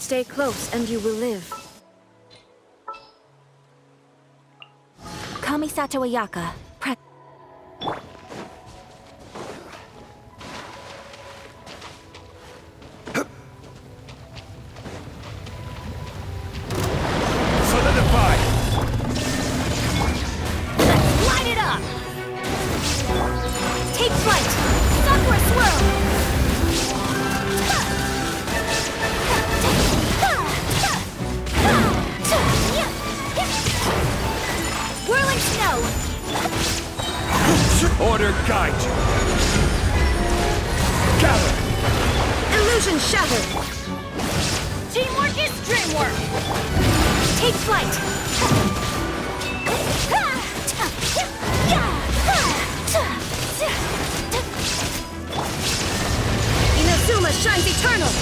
Stay close and you will live. Kamisato Ayaka. Solidify! Light it up! Take flight! Sakura swirl! Whirling snow! Order guide you! Gather! Illusion shattered! Teamwork is dreamwork! Take flight! Inazuma shines eternal!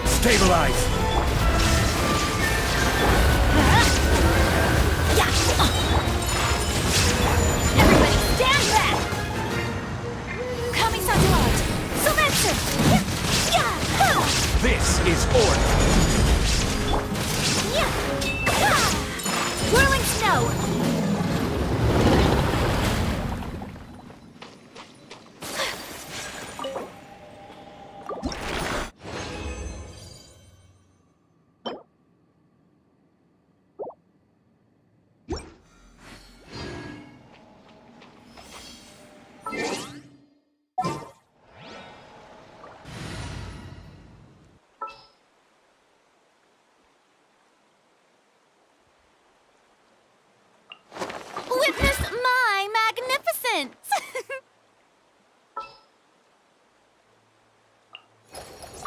Stabilize! Everybody stand back! Kamisato out! Sumetsu! This is order! Whirling snow!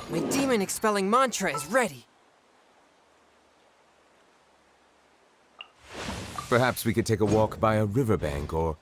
My demon-expelling mantra is ready. Perhaps we could take a walk by a riverbank or...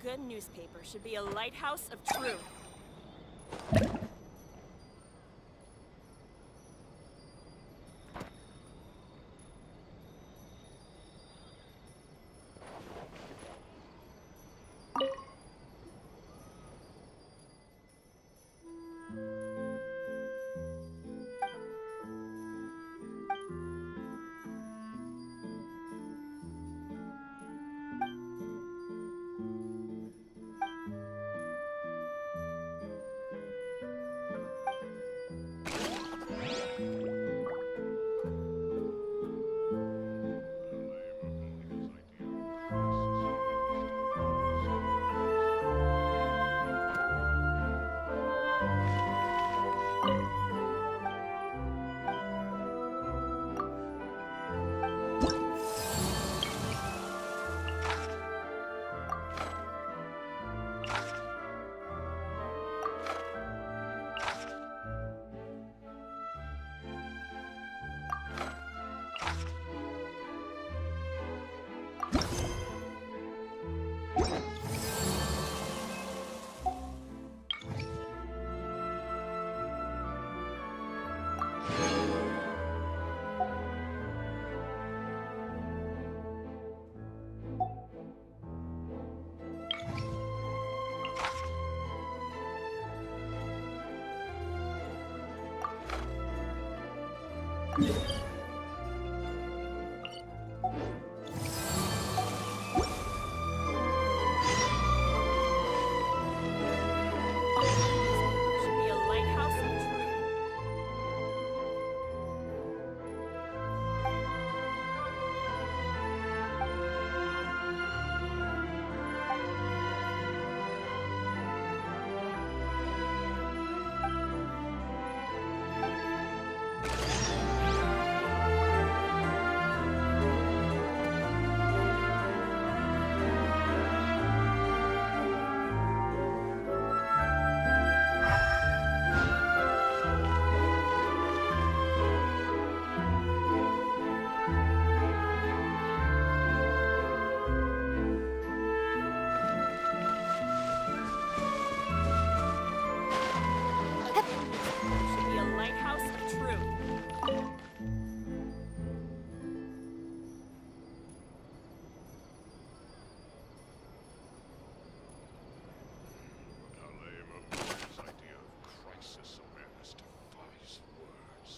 good newspaper should be a lighthouse of truth. Should be a lighthouse of truth. Should be a lighthouse of truth. How lame a man's idea of crisis awareness defies words.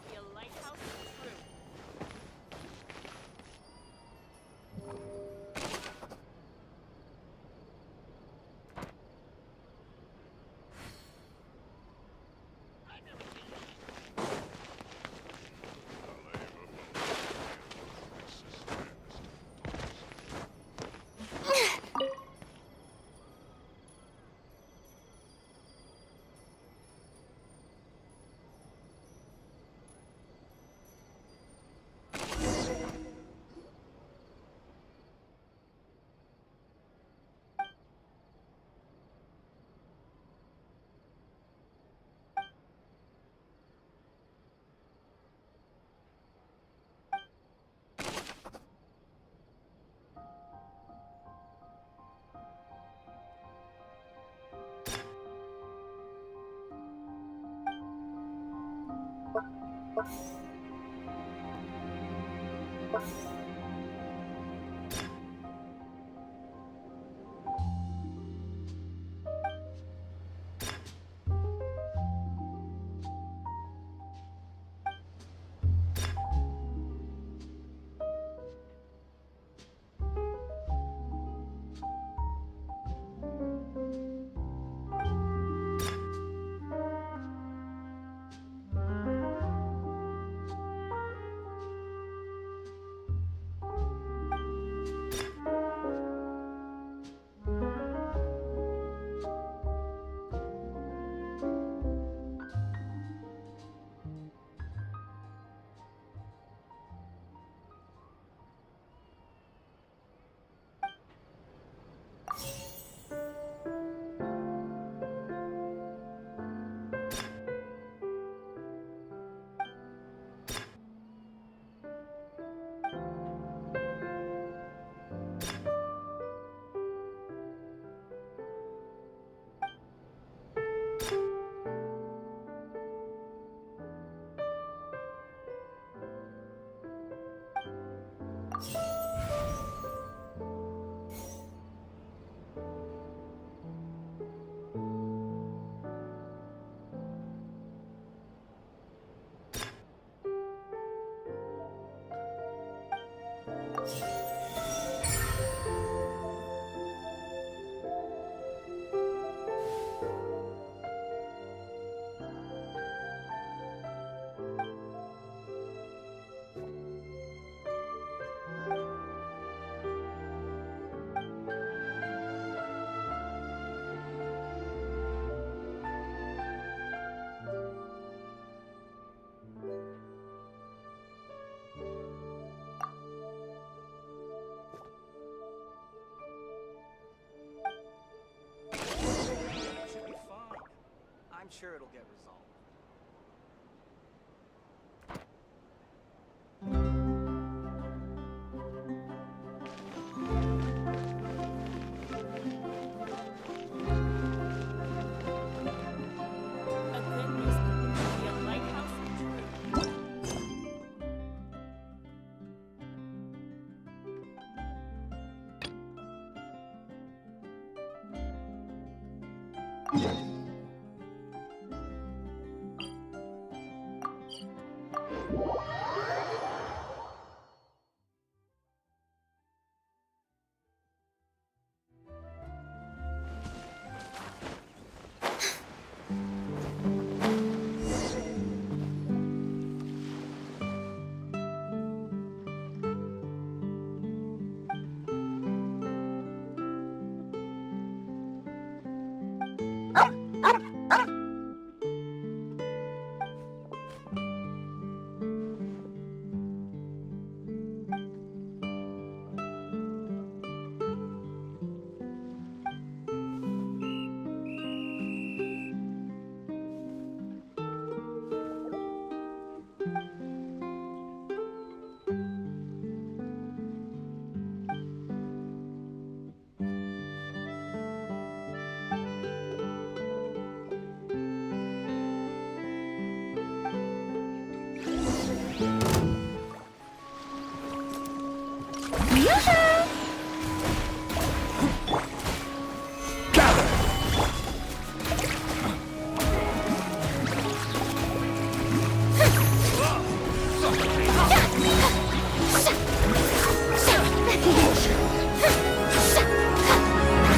Be a lighthouse of truth. How lame a man's idea of crisis awareness defies Should be fine. I'm sure it'll get resolved. A good newspaper can be a lighthouse of truth.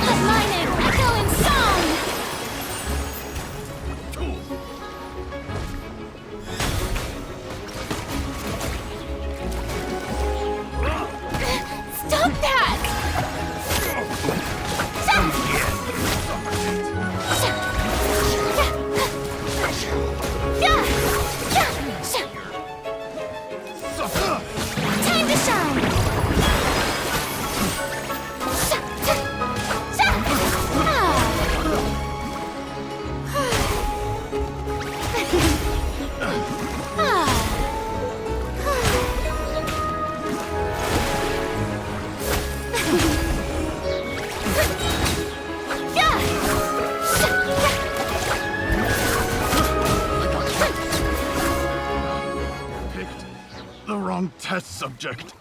Let my name echo in song! Stop that! Time to shine! Picked the wrong test subject.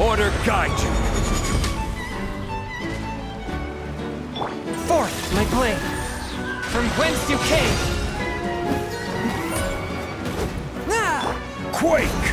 Order guide you. Forth, my blade! From whence you came! Ah! Quake!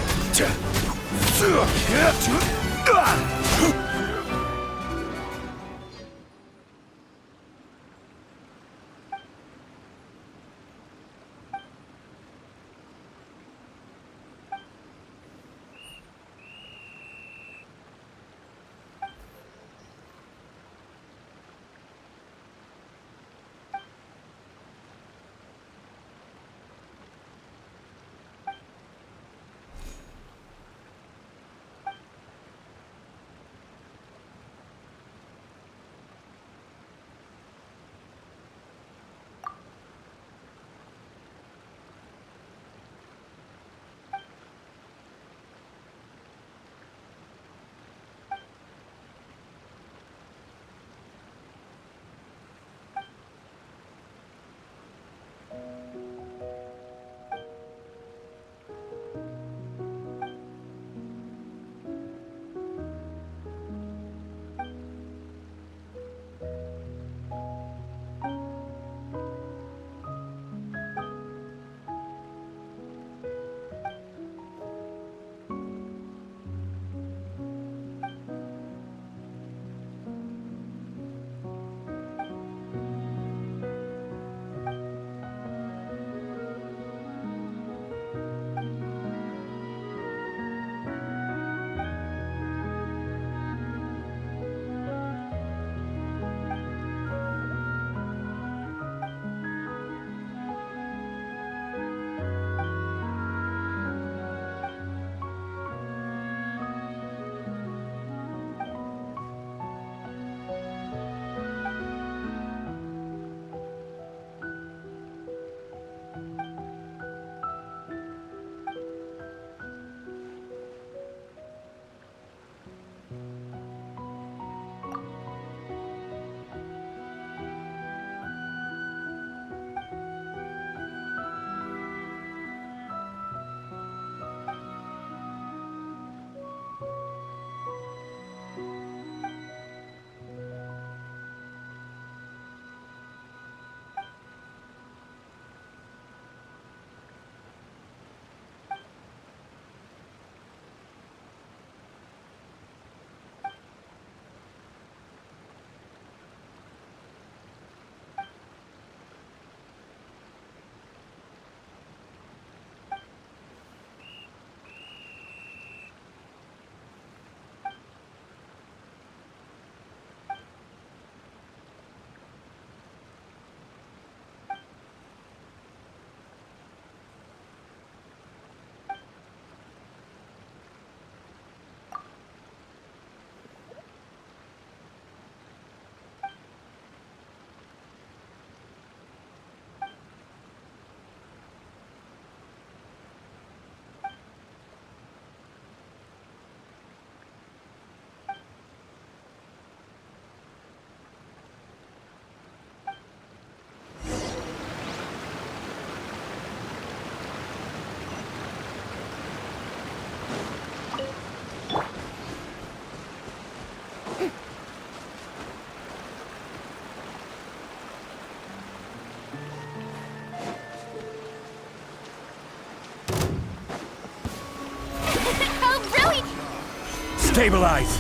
Stabilize!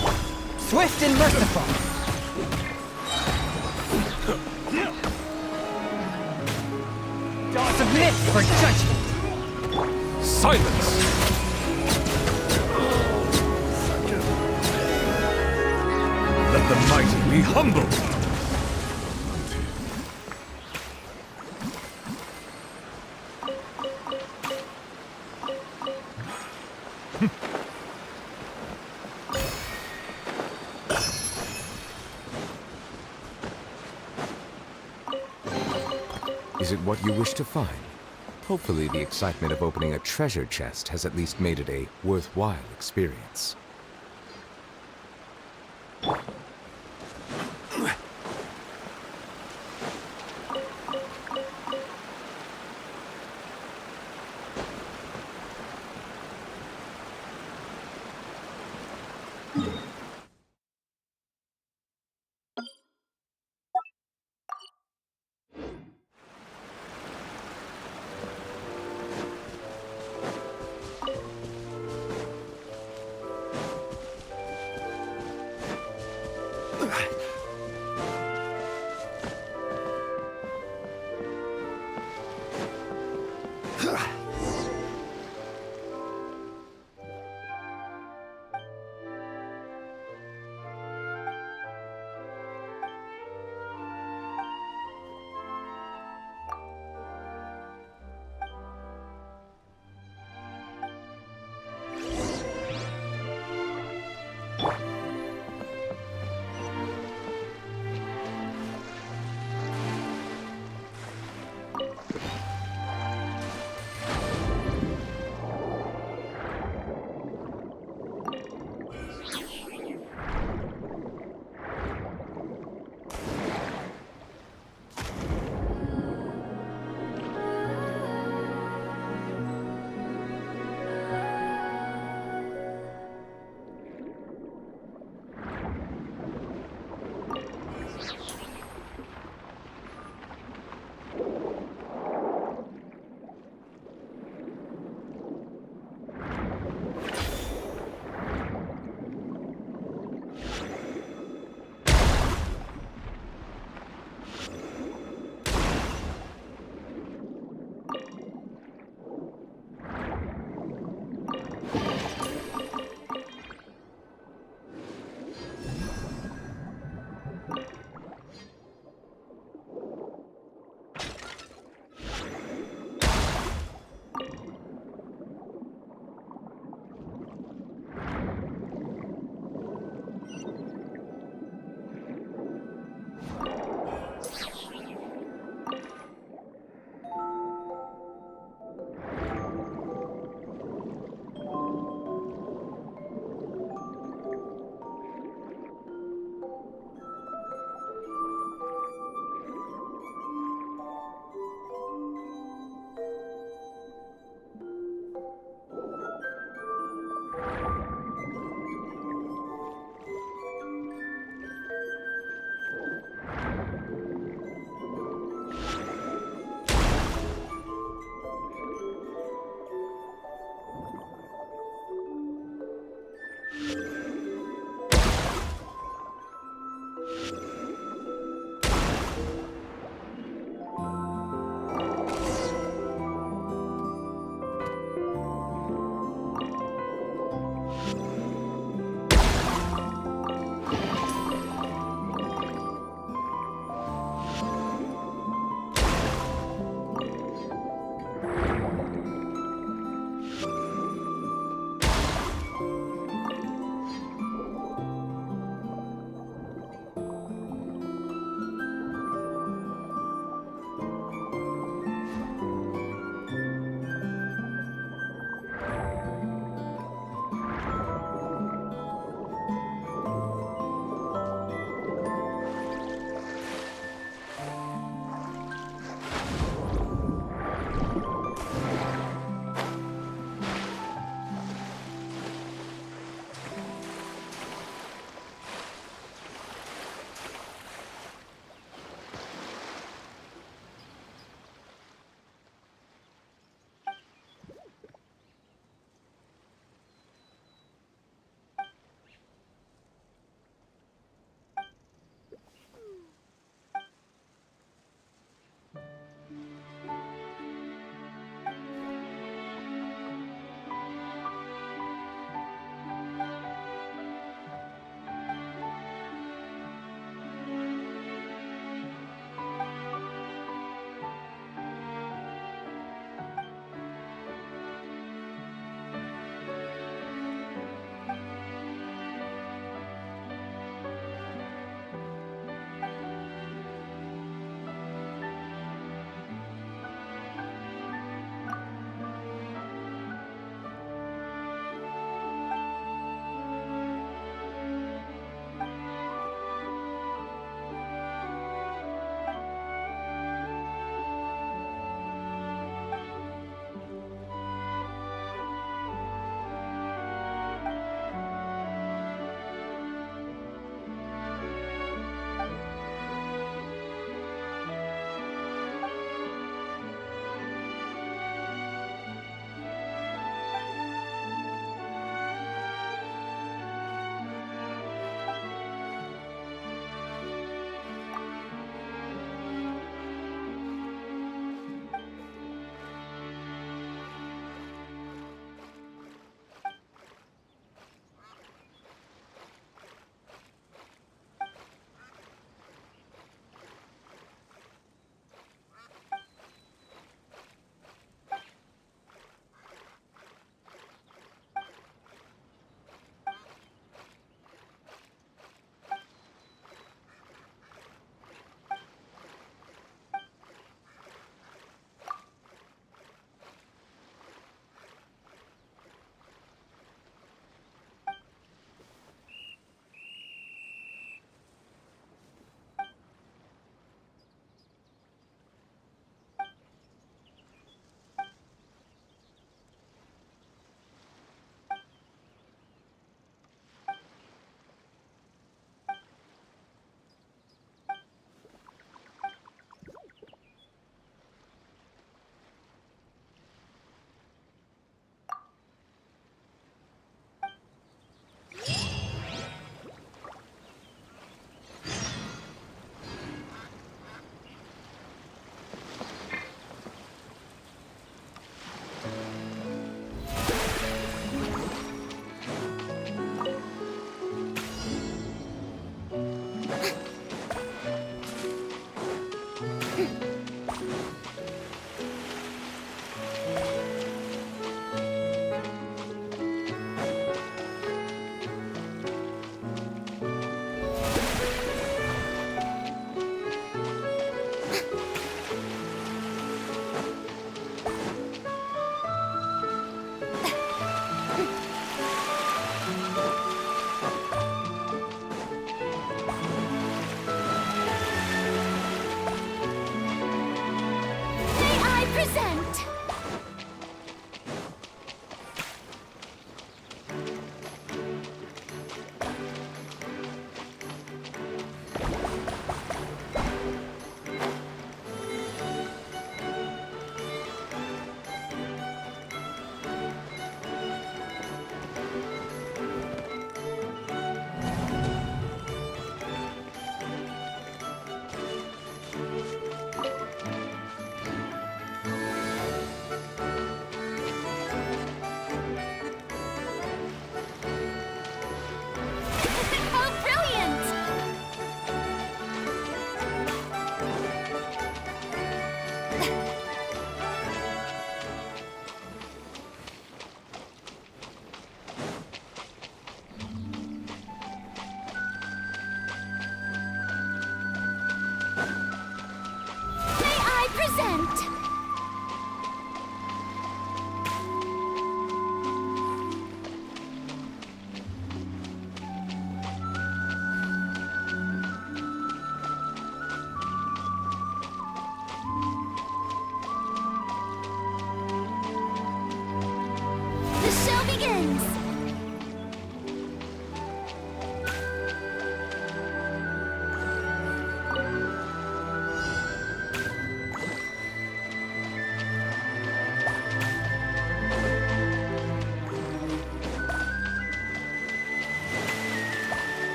Swift and merciful! Submit for judgment! Silence! Let the mighty be humble! Is it what you wish to find? Hopefully the excitement of opening a treasure chest has at least made it a worthwhile experience.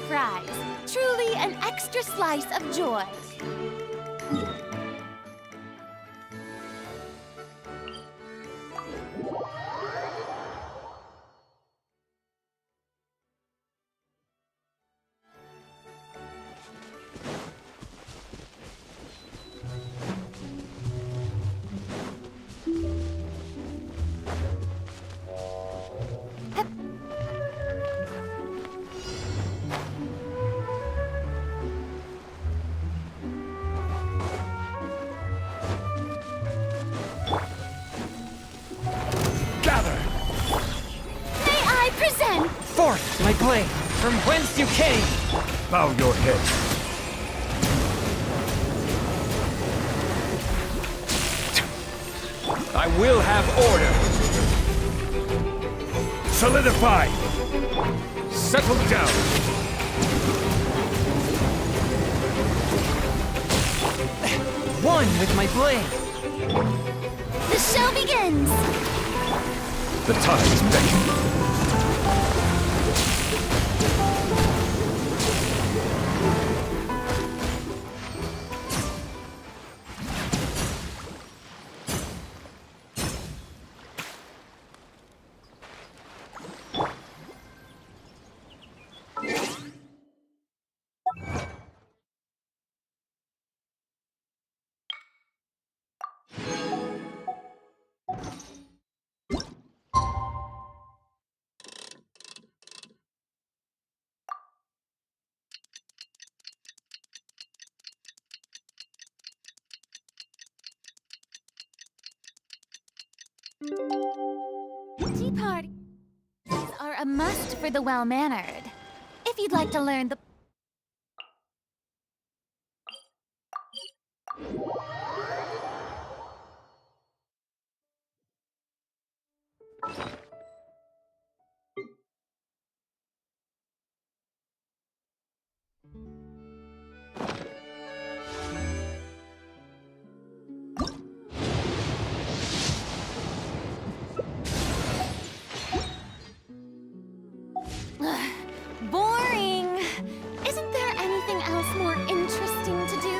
surprise. Truly an extra slice of joy. Gather! May I present? Forth, my blade, from whence you came! Bow your head. I will have order! Solidify! Settle down! One with my blade! The show begins! The tides beckon. Tea parties are a must for the well-mannered. If you'd like to learn the... Boring! Isn't there anything else more interesting to do?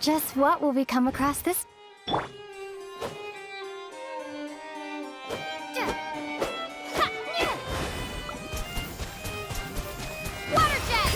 Just what will we come across this? Water jet!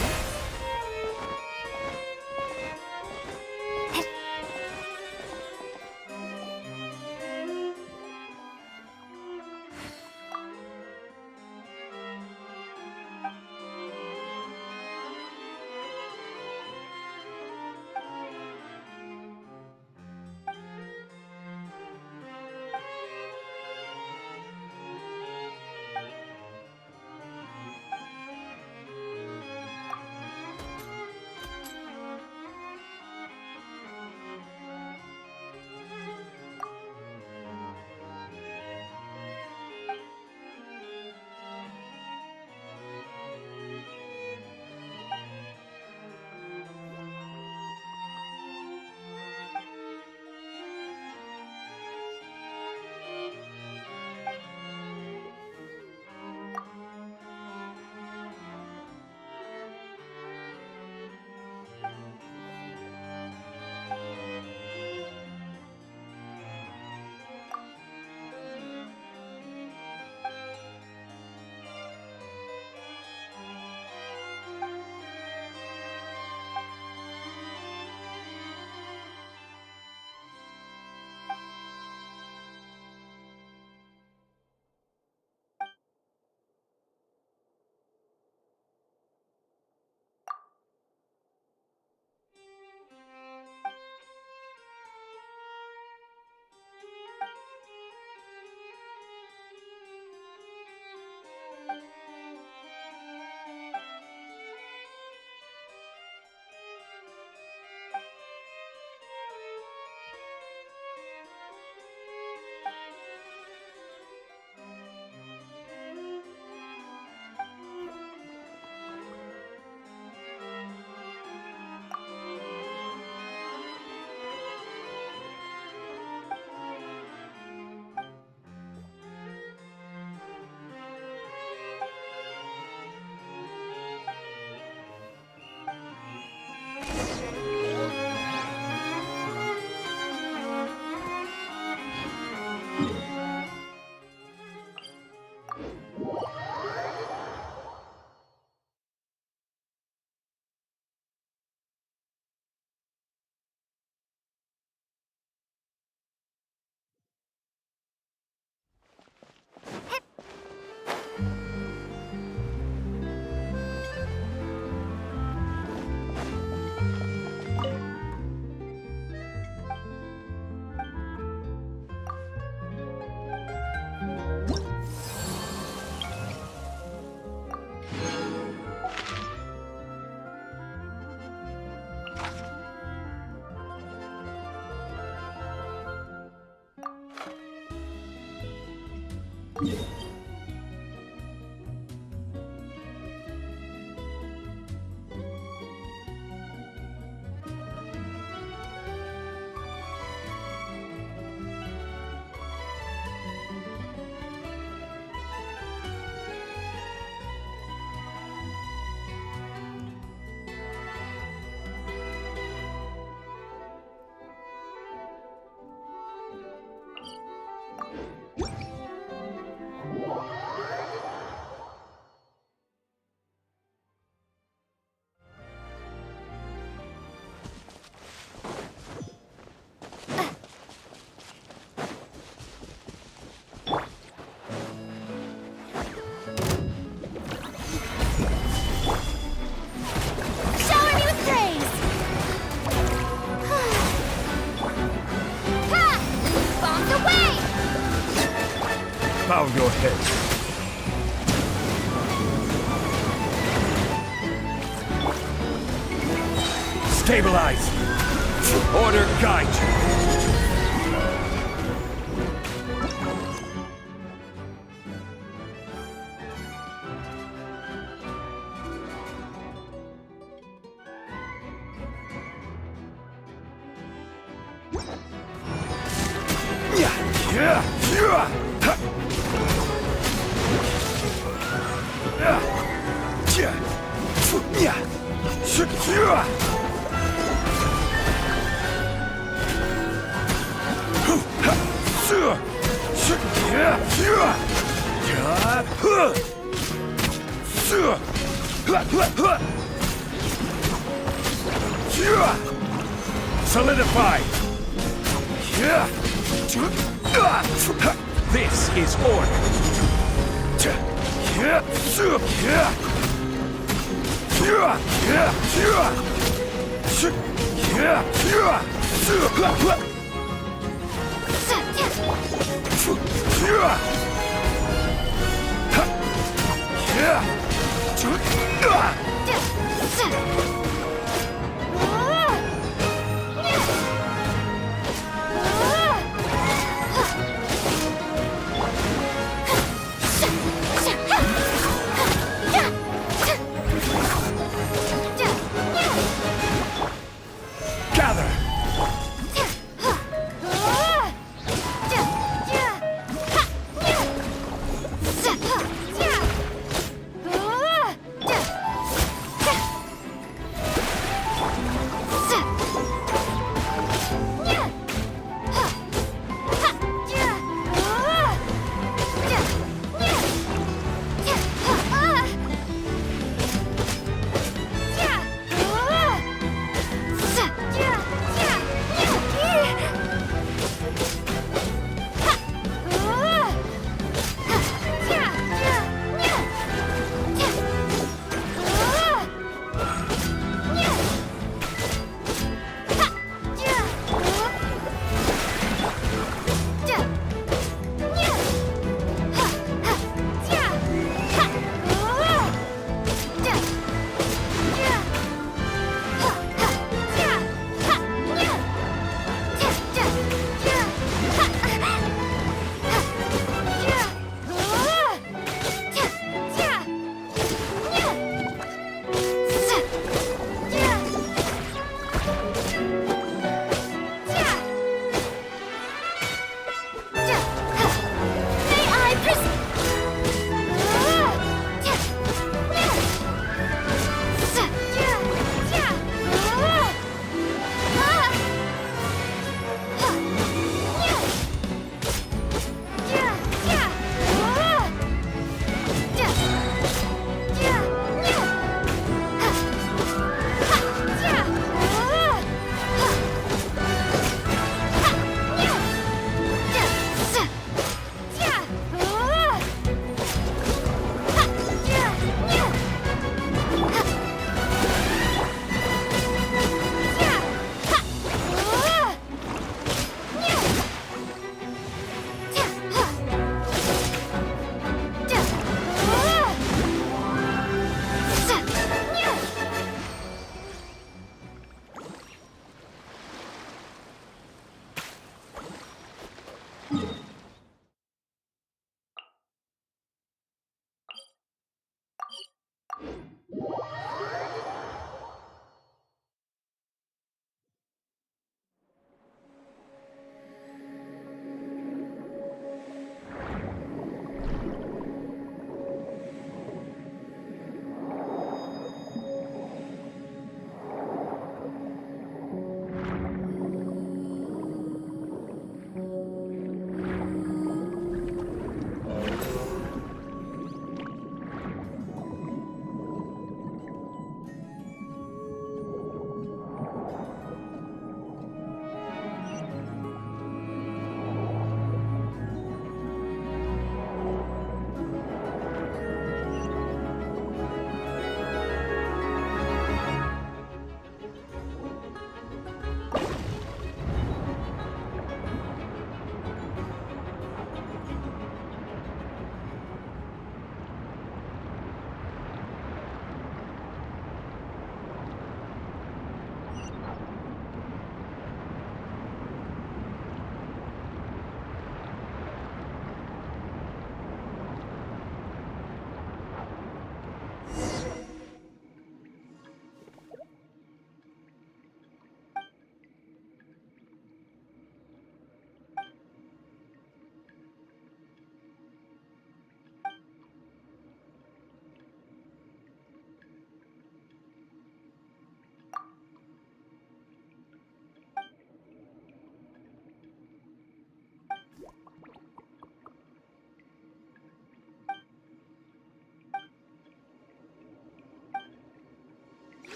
Shower me with praise! Ha! Bombs away! Bow your head. Stabilize. Order guide you. Solidify. This is order. Gather.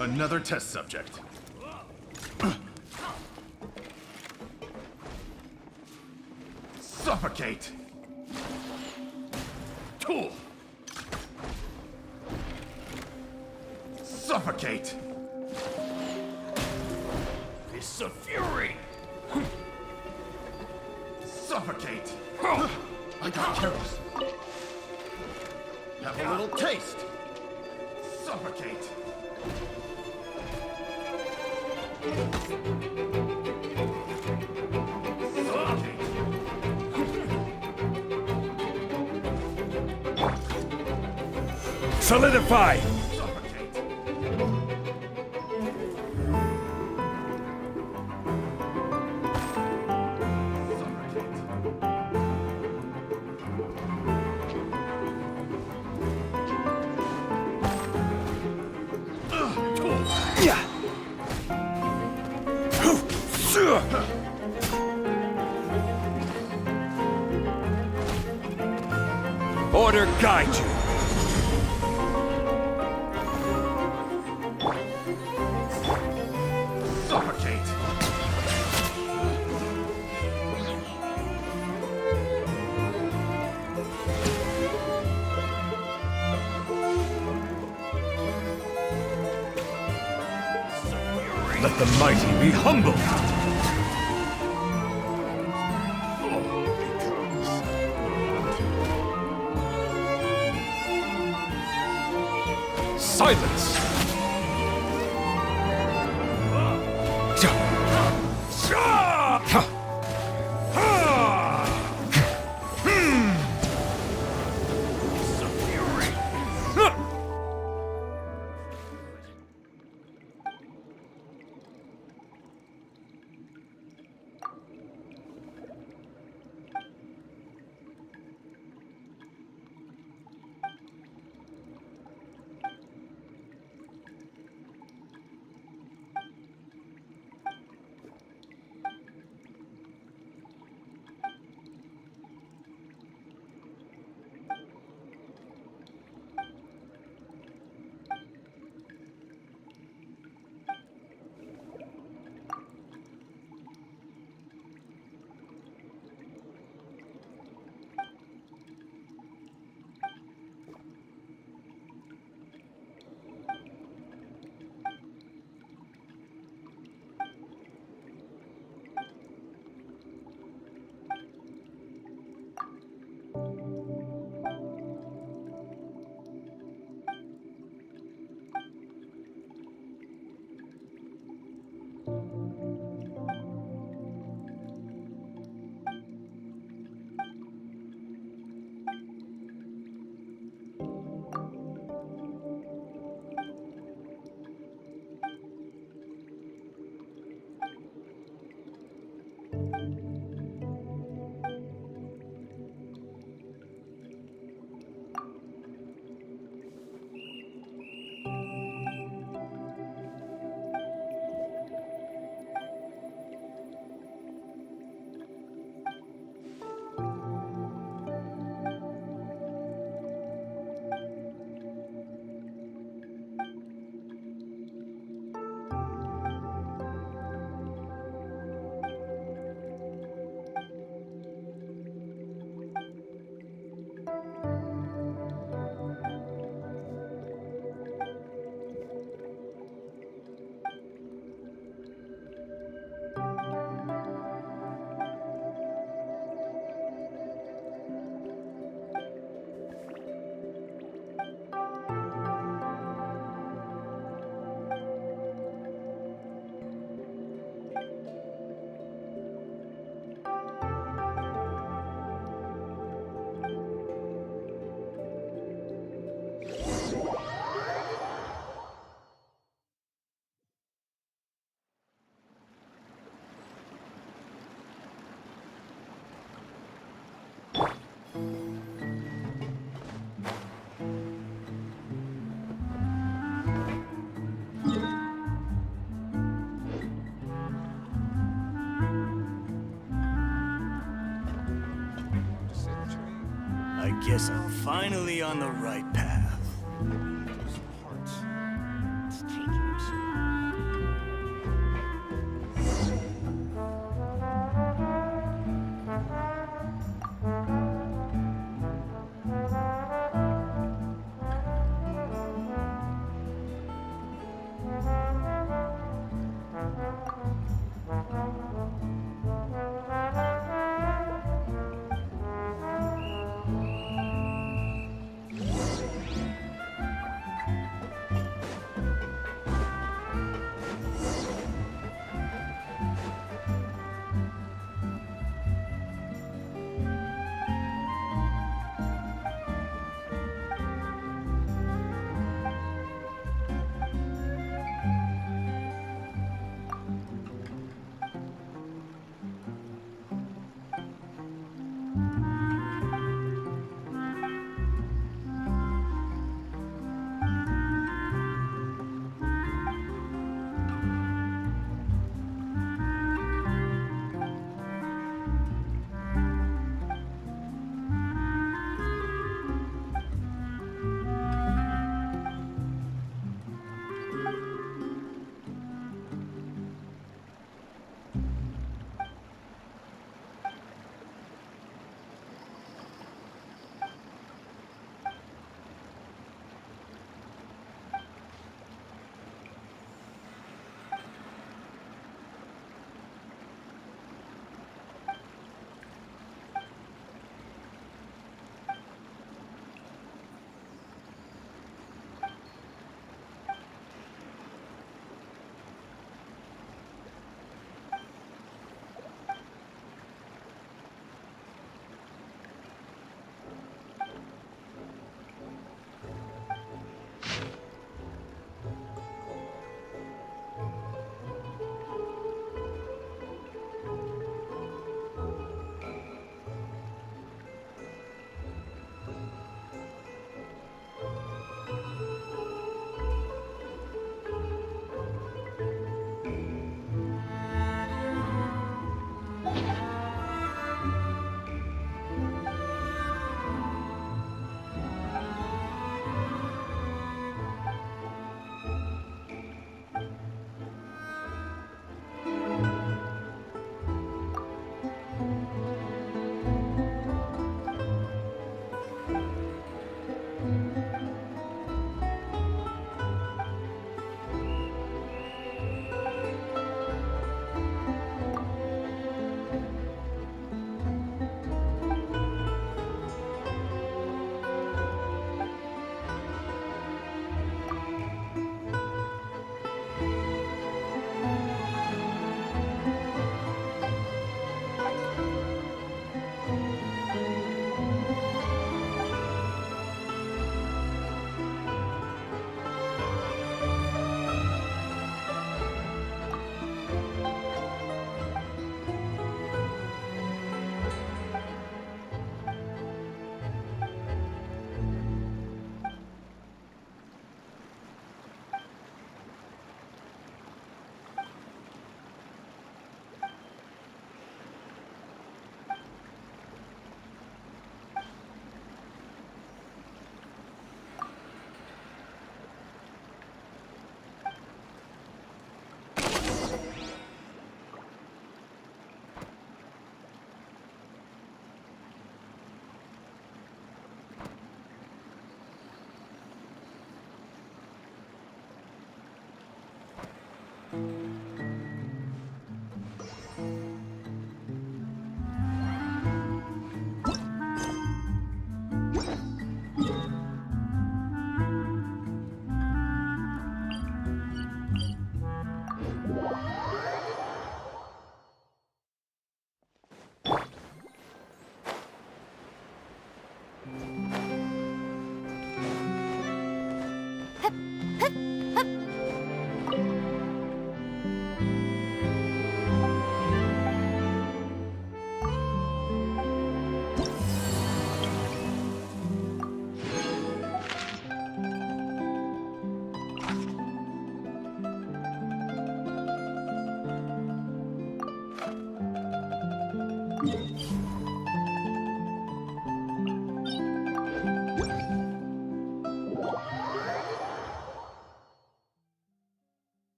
Another test subject. Suffocate! Tool! Suffocate! Fist of Fury! Suffocate! I got careless. Have a little taste! Suffocate! Solidify! Order guide you. Suffocate! Let the mighty be humbled. Silence! Guess I'm finally on the right path. Those parts. It's taking him so long.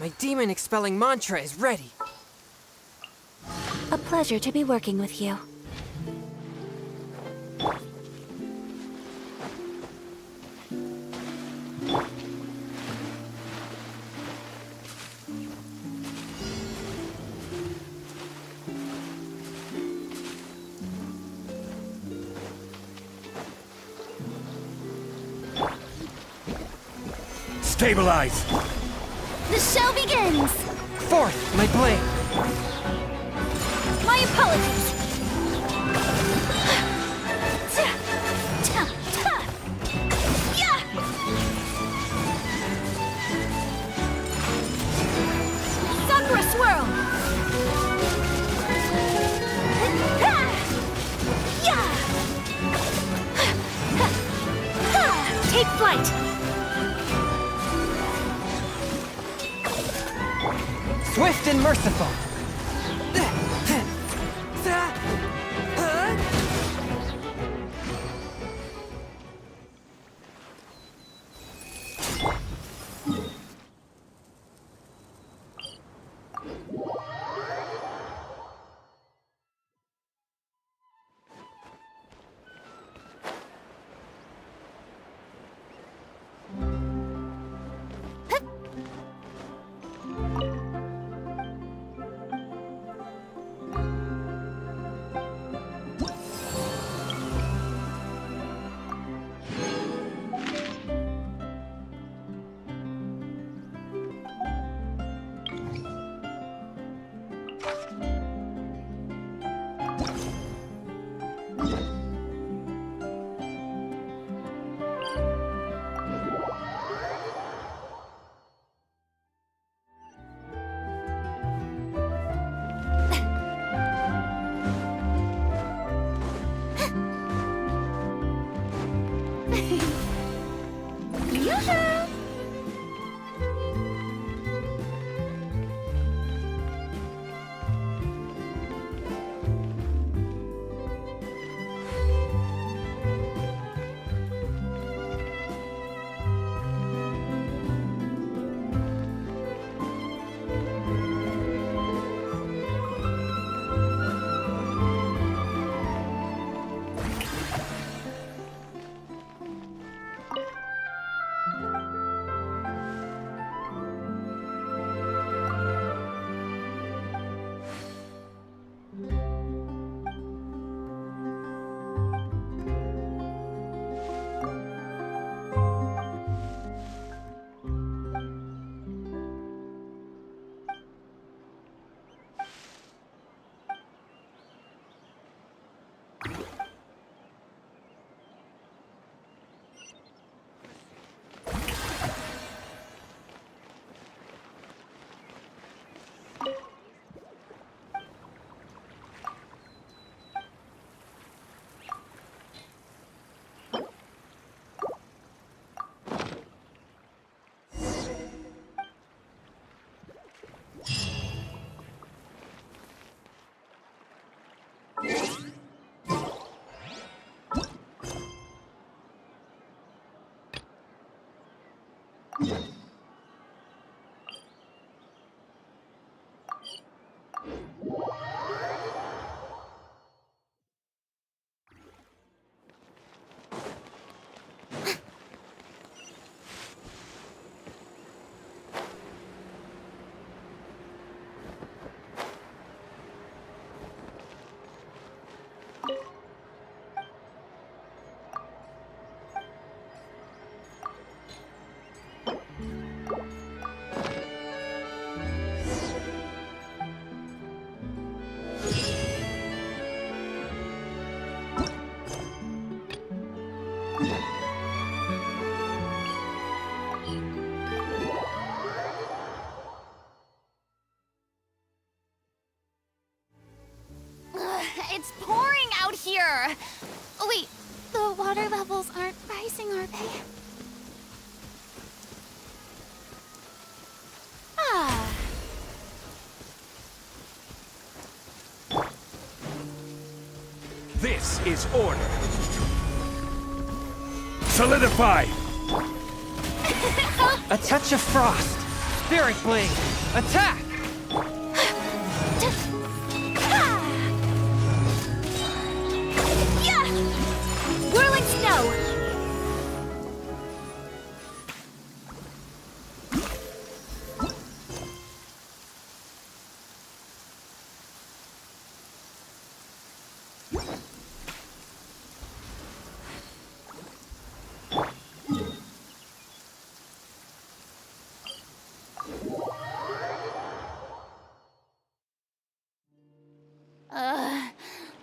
My demon-expelling mantra is ready. A pleasure to be working with you. Stabilize! The show begins! Forth, my blade! My apologies! Sakura swirl! Take flight! Swift and merciful! It's pouring out here! Oh, wait, the water levels aren't rising, are they? Ah. This is order. Solidify! A touch of frost! Spirit Blade! Attack! Yeah! Whirling snow!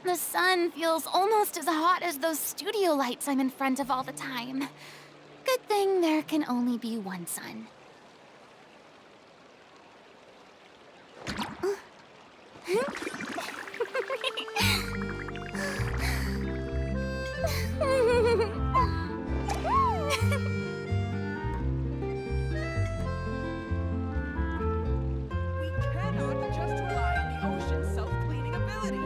The sun feels almost as hot as those studio lights I'm in front of all the time. Good thing there can only be one sun. We cannot just rely on the ocean's self-cleaning ability.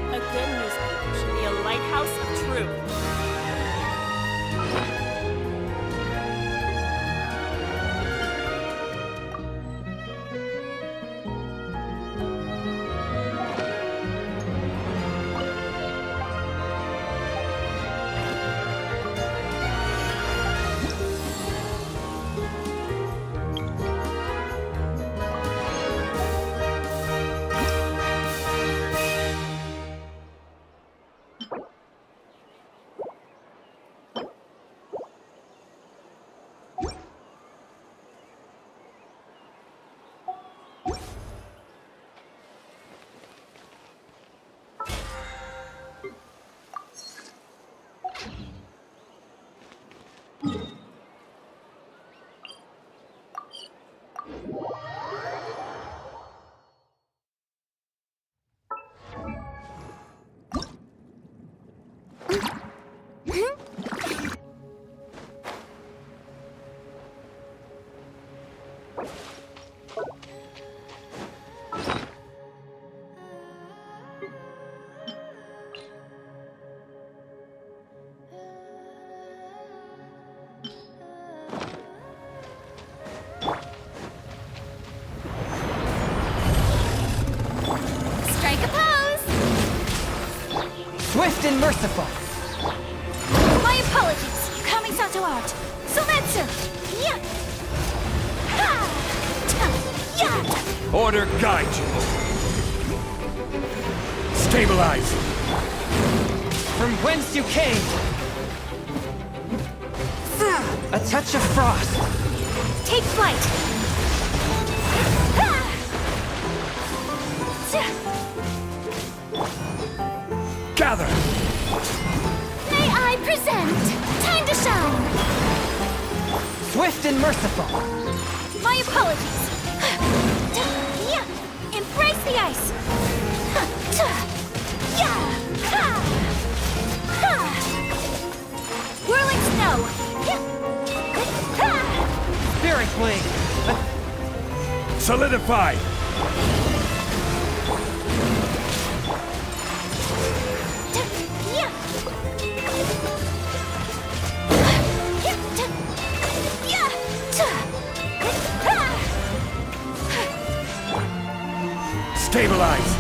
A good newspaper should be a lighthouse of truth. Swift and merciful! My apologies. Kamisato art. Sometsu. Yeah. Ha! Ta! Yeah! Order guide you. Stabilize. From whence you came! A touch of frost! Take flight. Ha! Ta! Gather. May I present? Time to shine. Swift and merciful! My apologies. Yeah. Embrace the ice. Yeah. Whirling snow. Spirit Blade! Solidify. Stabilize!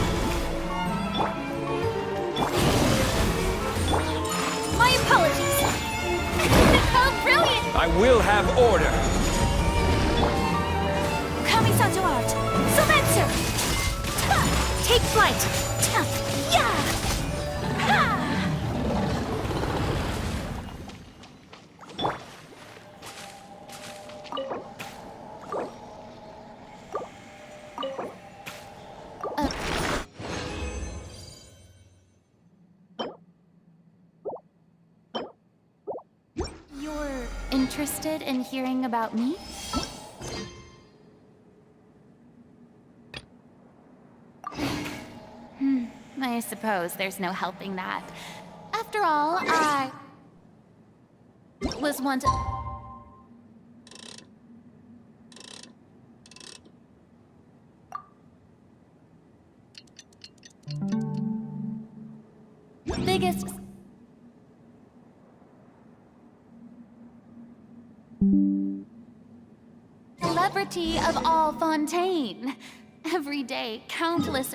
My apologies. How brilliant! I will have order! Kamisato art. Sometsu! Take flight! Yeah! Ha! You're interested in hearing about me? I suppose there's no helping that. After all, I was once biggest celebrity of all Fontaine. Every day, countless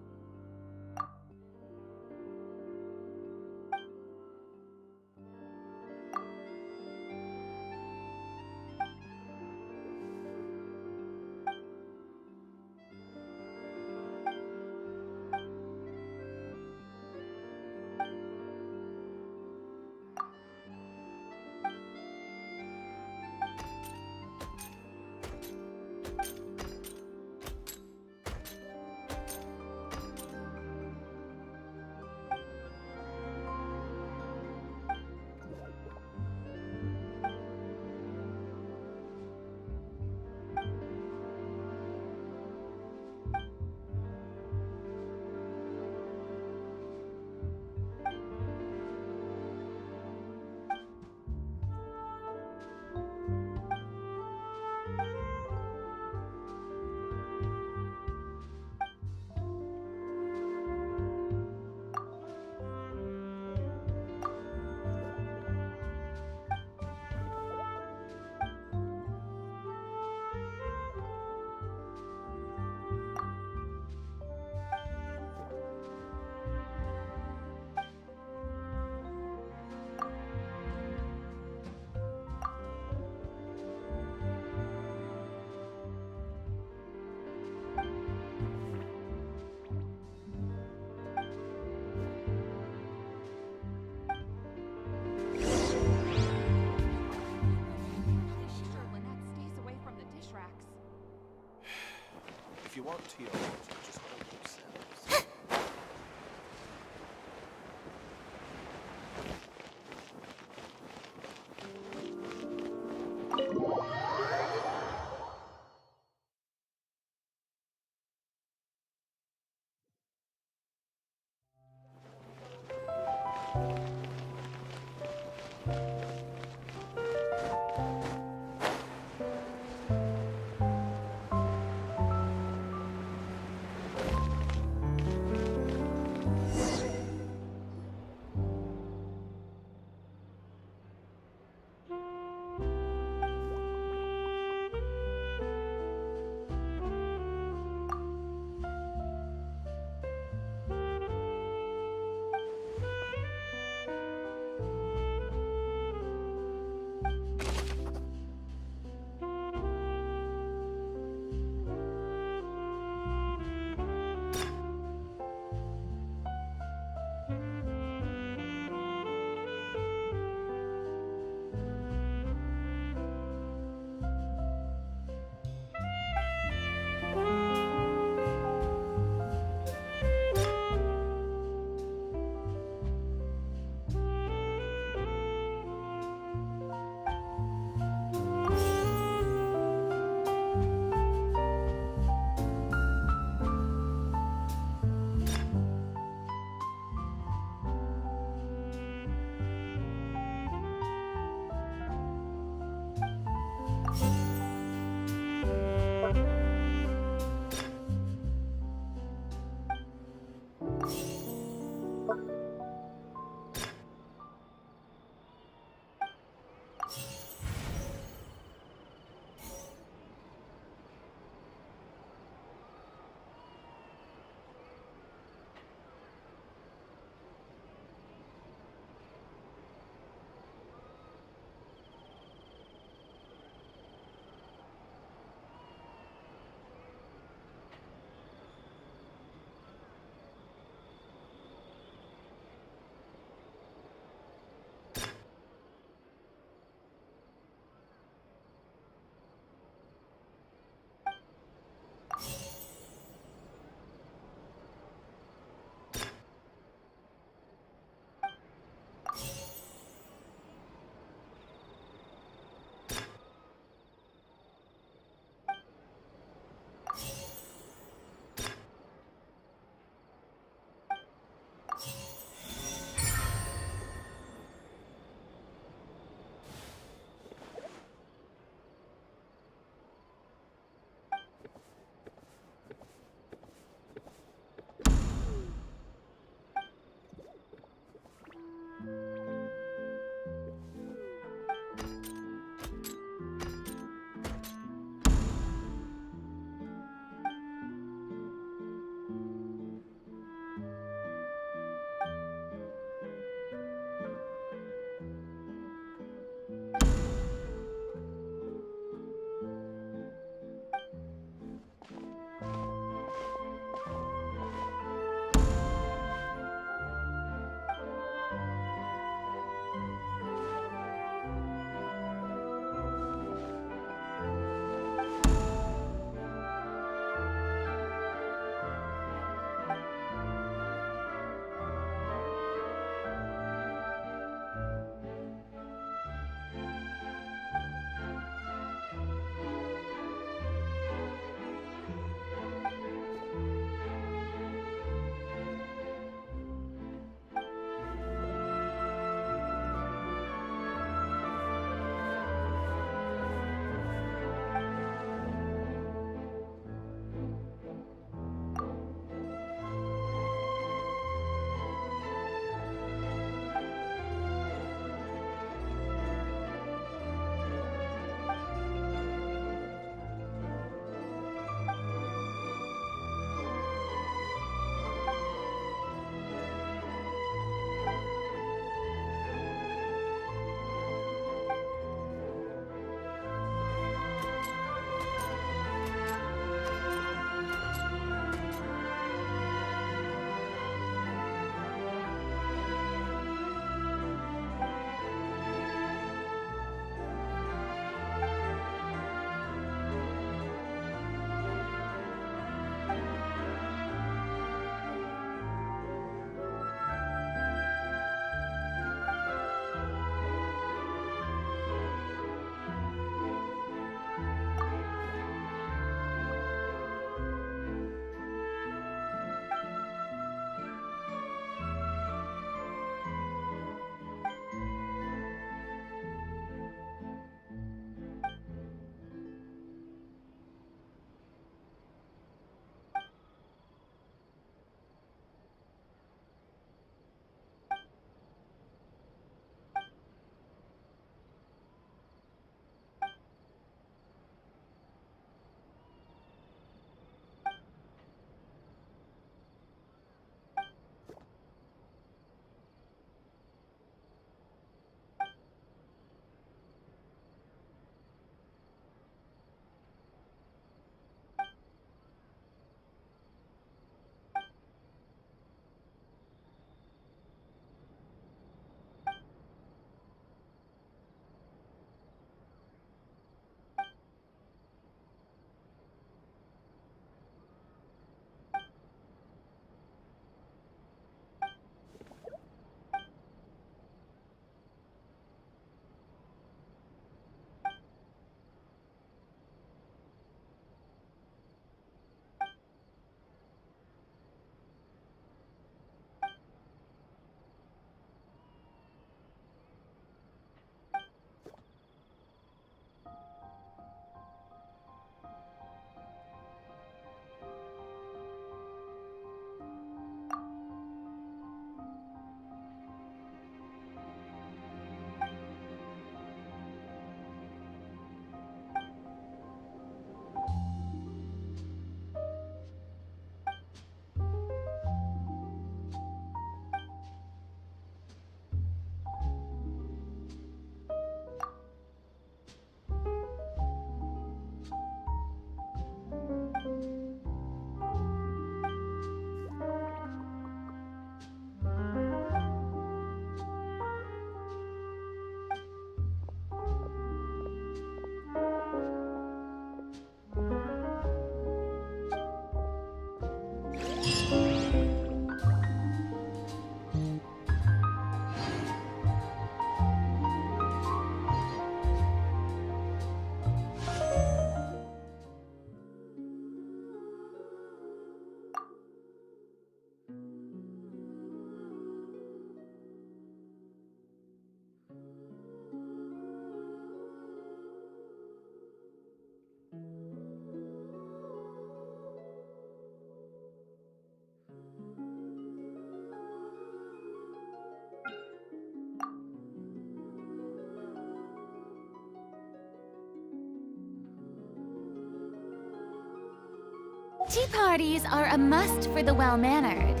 Tea parties are a must for the well-mannered.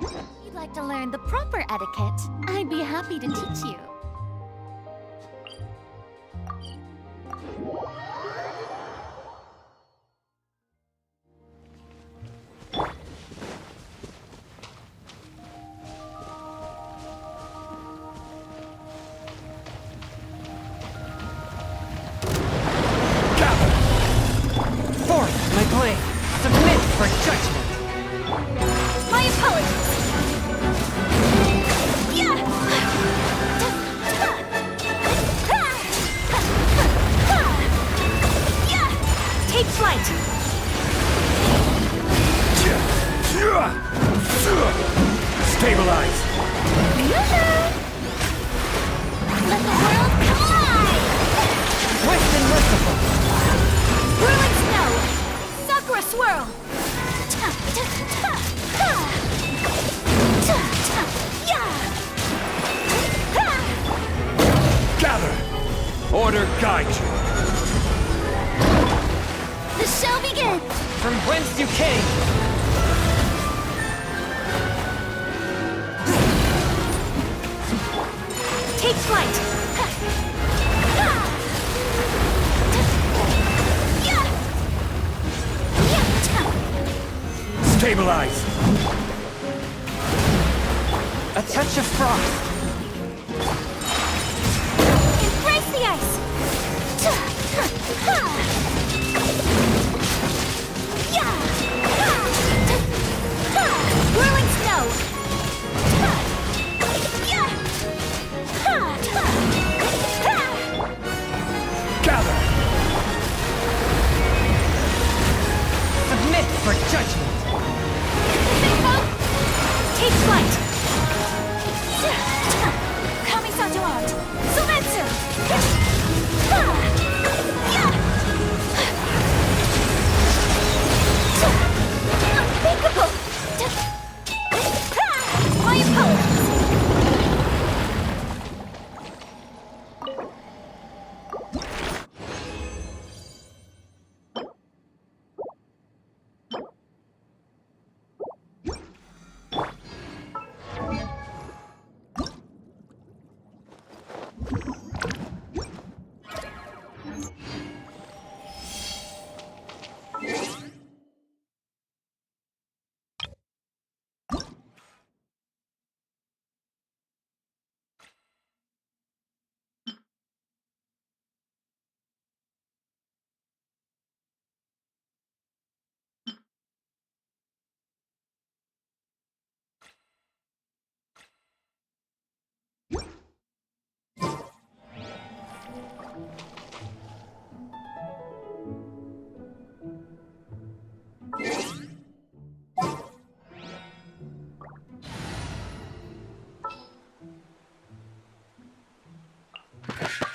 If you'd like to learn the proper etiquette, I'd be happy to teach you. Forth, my blade! Submit for judgment! My apologies! Yeah! Yeah! Take flight! Stabilize! Let the world collide! Swift and merciful! Whirling snow! Sakura swirl! Gather! Order guide you! The show begins! From whence you came! Take flight! Stabilize! A touch of frost! Embrace the ice! Whirling snow! Gather! Submit for judgment! Take flight! Kamisato art! Sumetsu! Unthinkable! My apologies!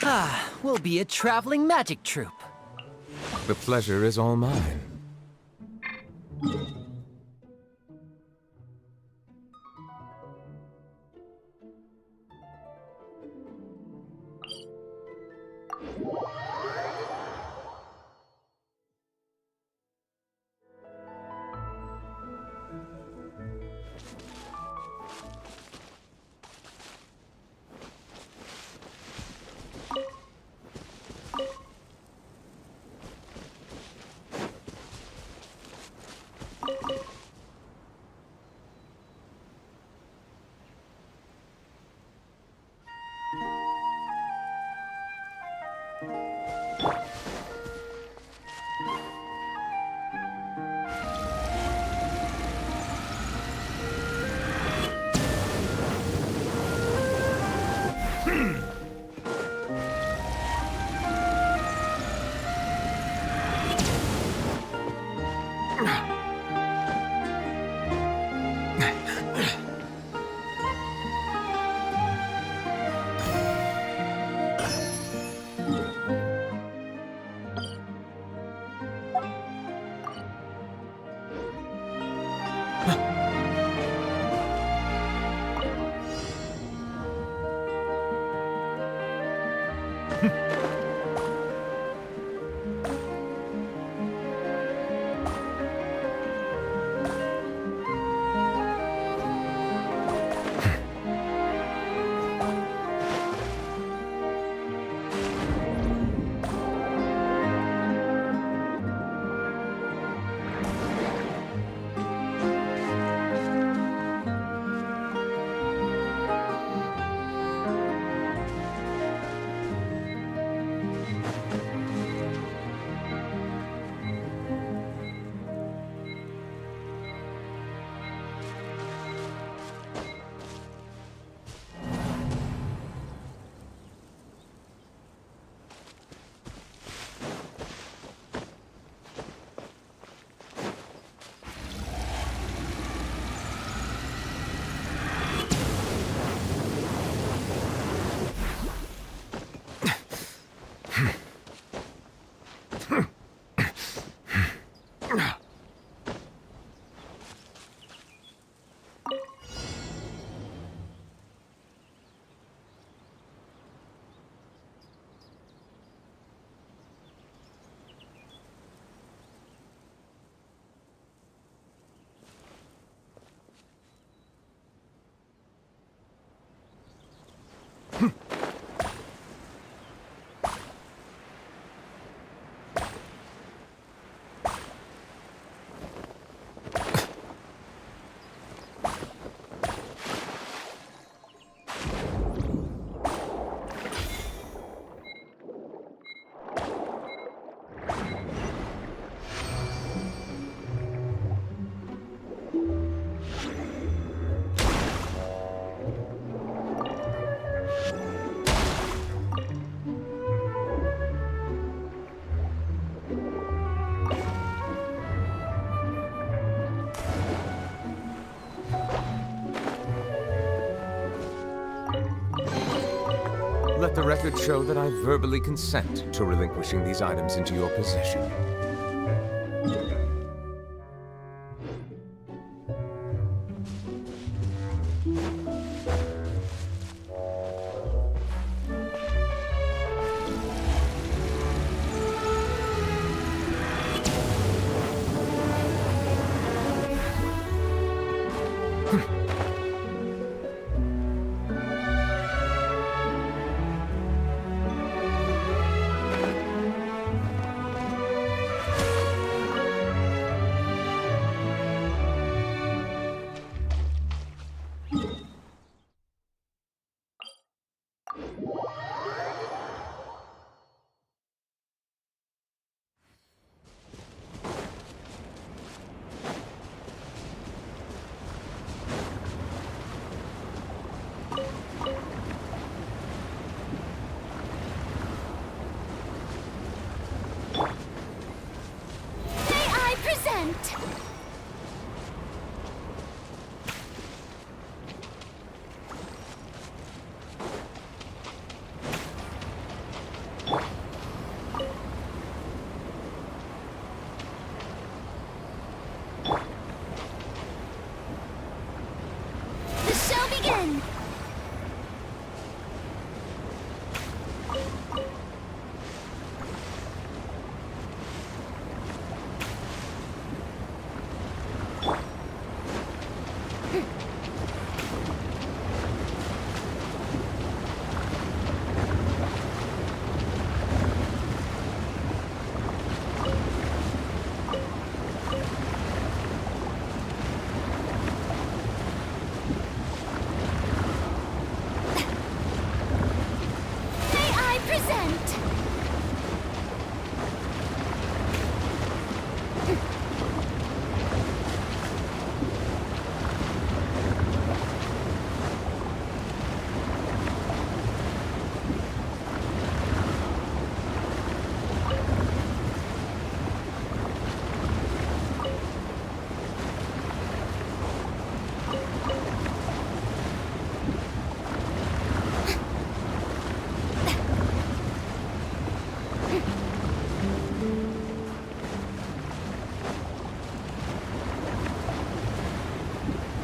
Ah, we'll be a traveling magic troupe. The pleasure is all mine. Let the record show that I verbally consent to relinquishing these items into your possession. May I present? The show begins! May I present?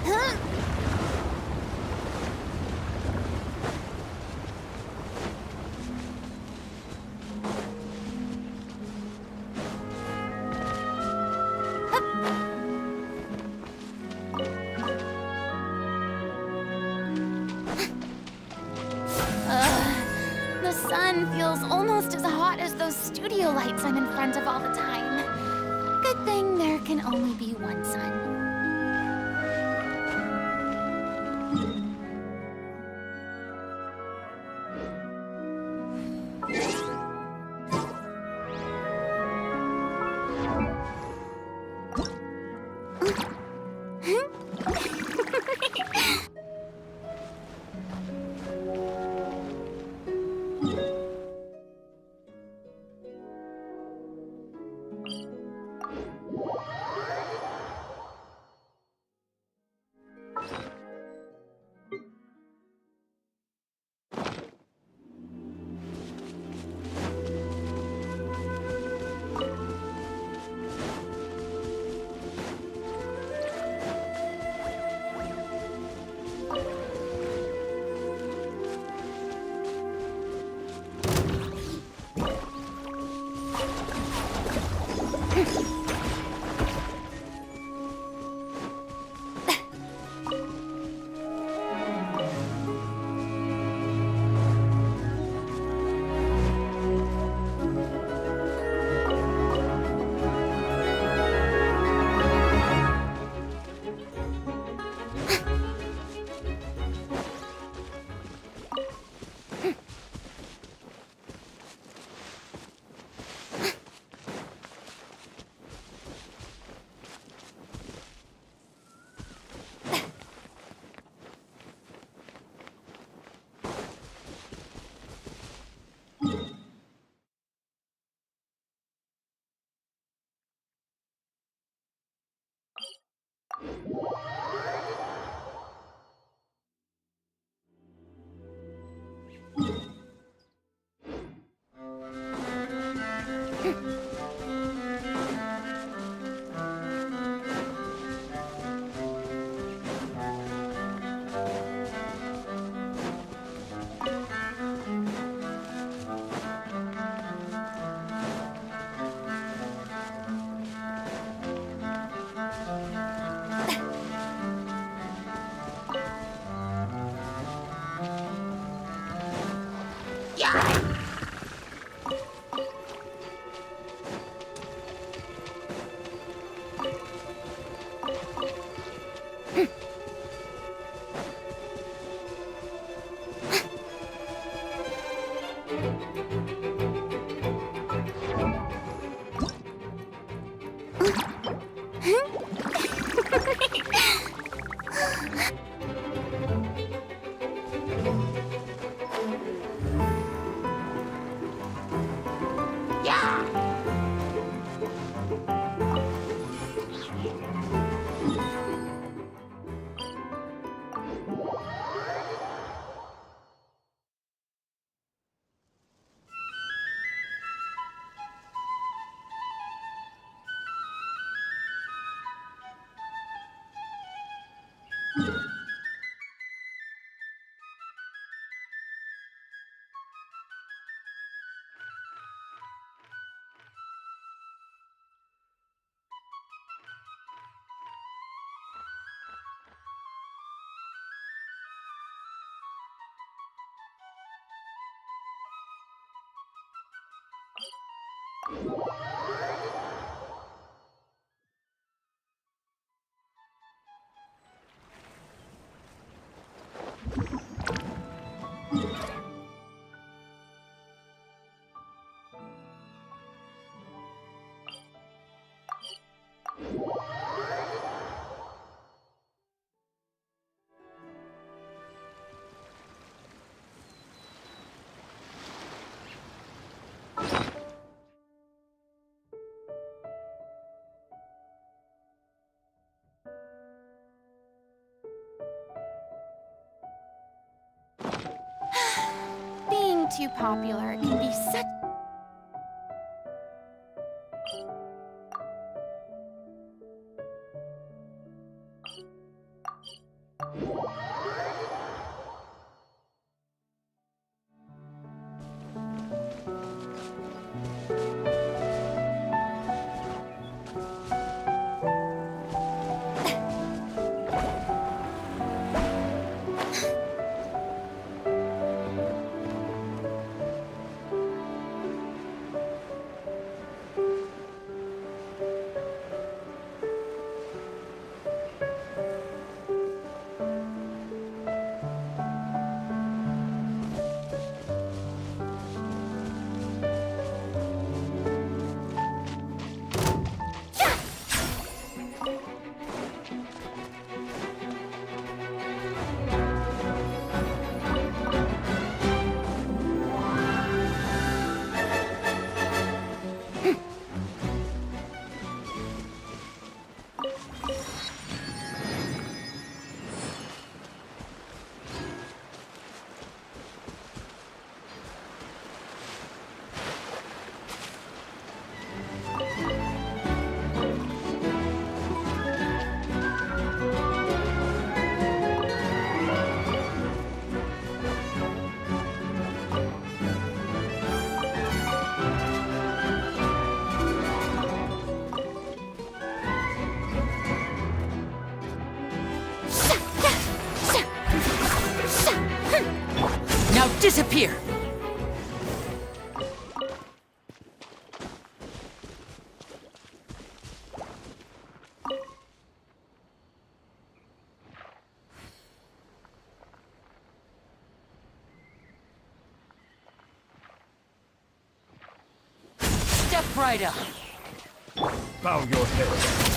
Huh? The sun feels almost as hot as those studio lights I'm in front of all the time. Good thing there can only be one sun. Being too popular can be such... Now disappear! Step right up! Bow your head.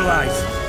Stabilize!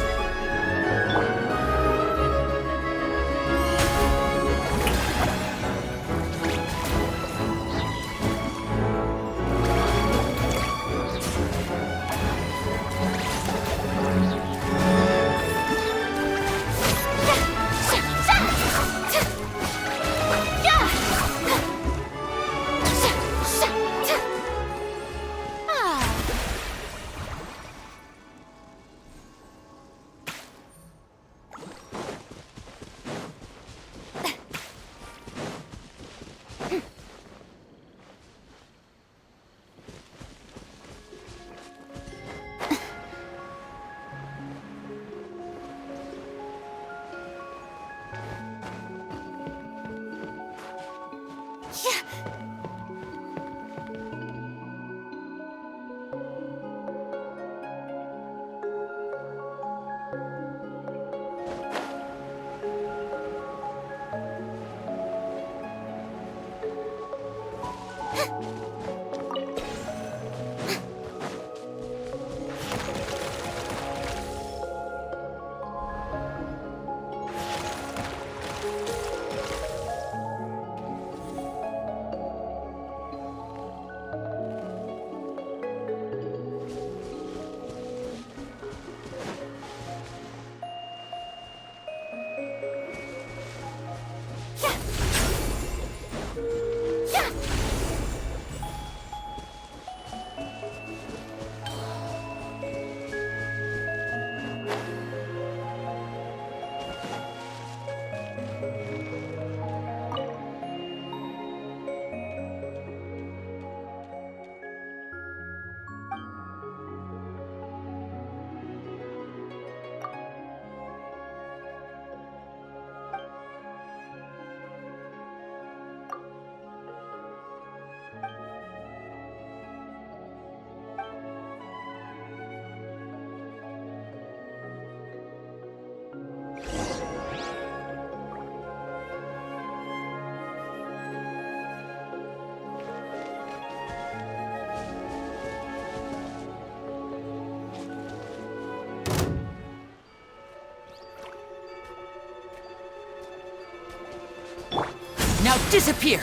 Now disappear!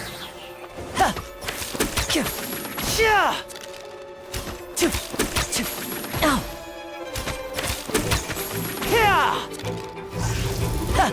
Ha! Kya! Sha! Tu! Tu! Ow! Kya! Ha!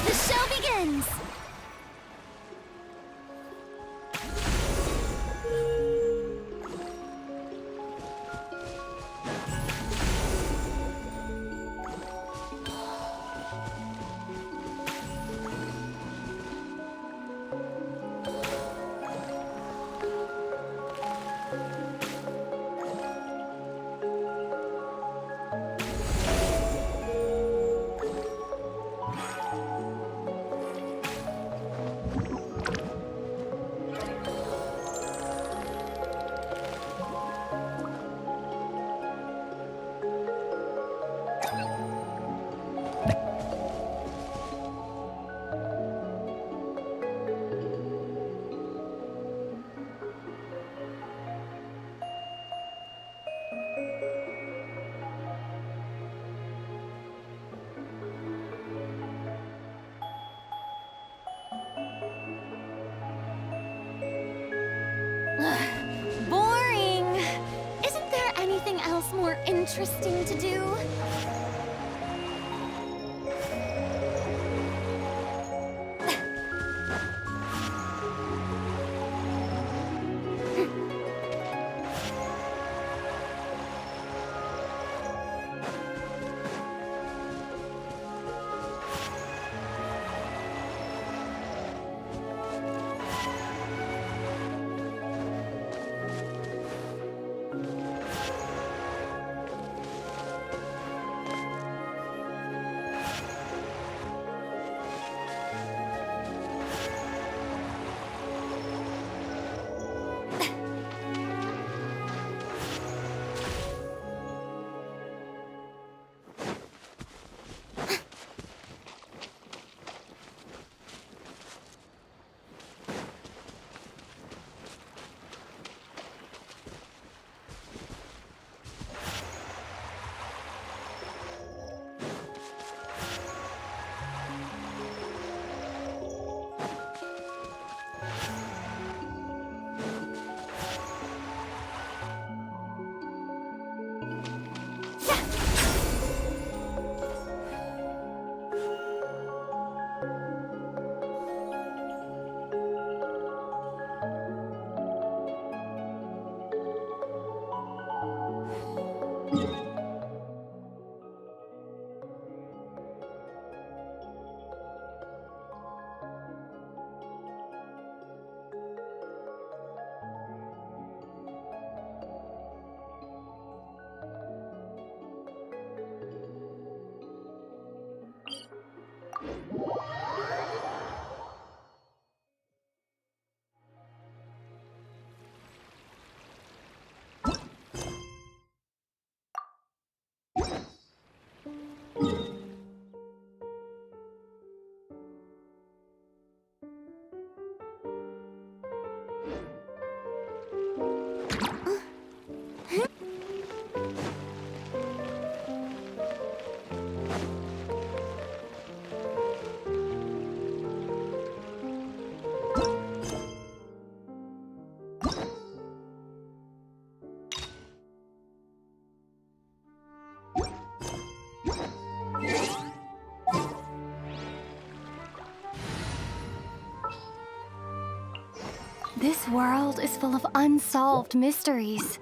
The show begins! Boring! Isn't there anything else more interesting to do? This world is full of unsolved mysteries.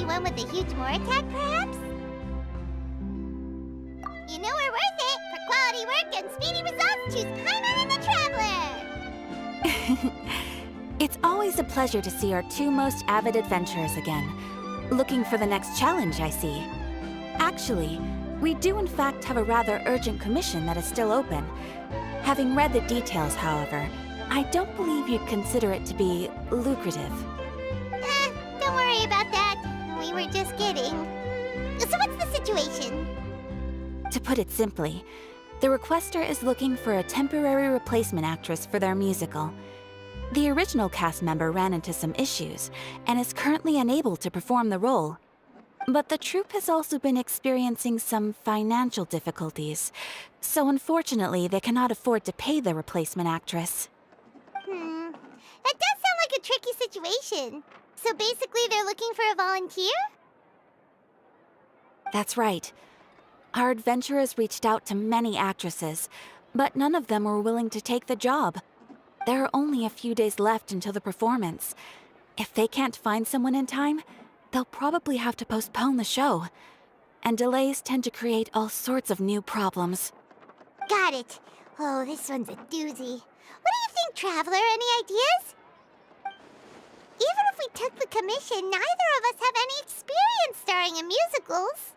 One with a huge more attack, perhaps? You know we're worth it! For quality work and speedy results, choose Paimon and the Traveler! It's always a pleasure to see our two most avid adventurers again. Looking for the next challenge, I see. Actually, we do in fact have a rather urgent commission that is still open. Having read the details, however, I don't believe you'd consider it to be lucrative. Don't worry about that. We were just kidding. So what's the situation? To put it simply, the requester is looking for a temporary replacement actress for their musical. The original cast member ran into some issues and is currently unable to perform the role. But the troupe has also been experiencing some financial difficulties, so unfortunately they cannot afford to pay the replacement actress. That does sound like a tricky situation. So basically they're looking for a volunteer? That's right. Our adventurers reached out to many actresses, but none of them were willing to take the job. There are only a few days left until the performance. If they can't find someone in time, they'll probably have to postpone the show. And delays tend to create all sorts of new problems. Got it. Oh, this one's a doozy. What do you think, Traveler? Any ideas? Even if we took the commission, neither of us have any experience starring in musicals.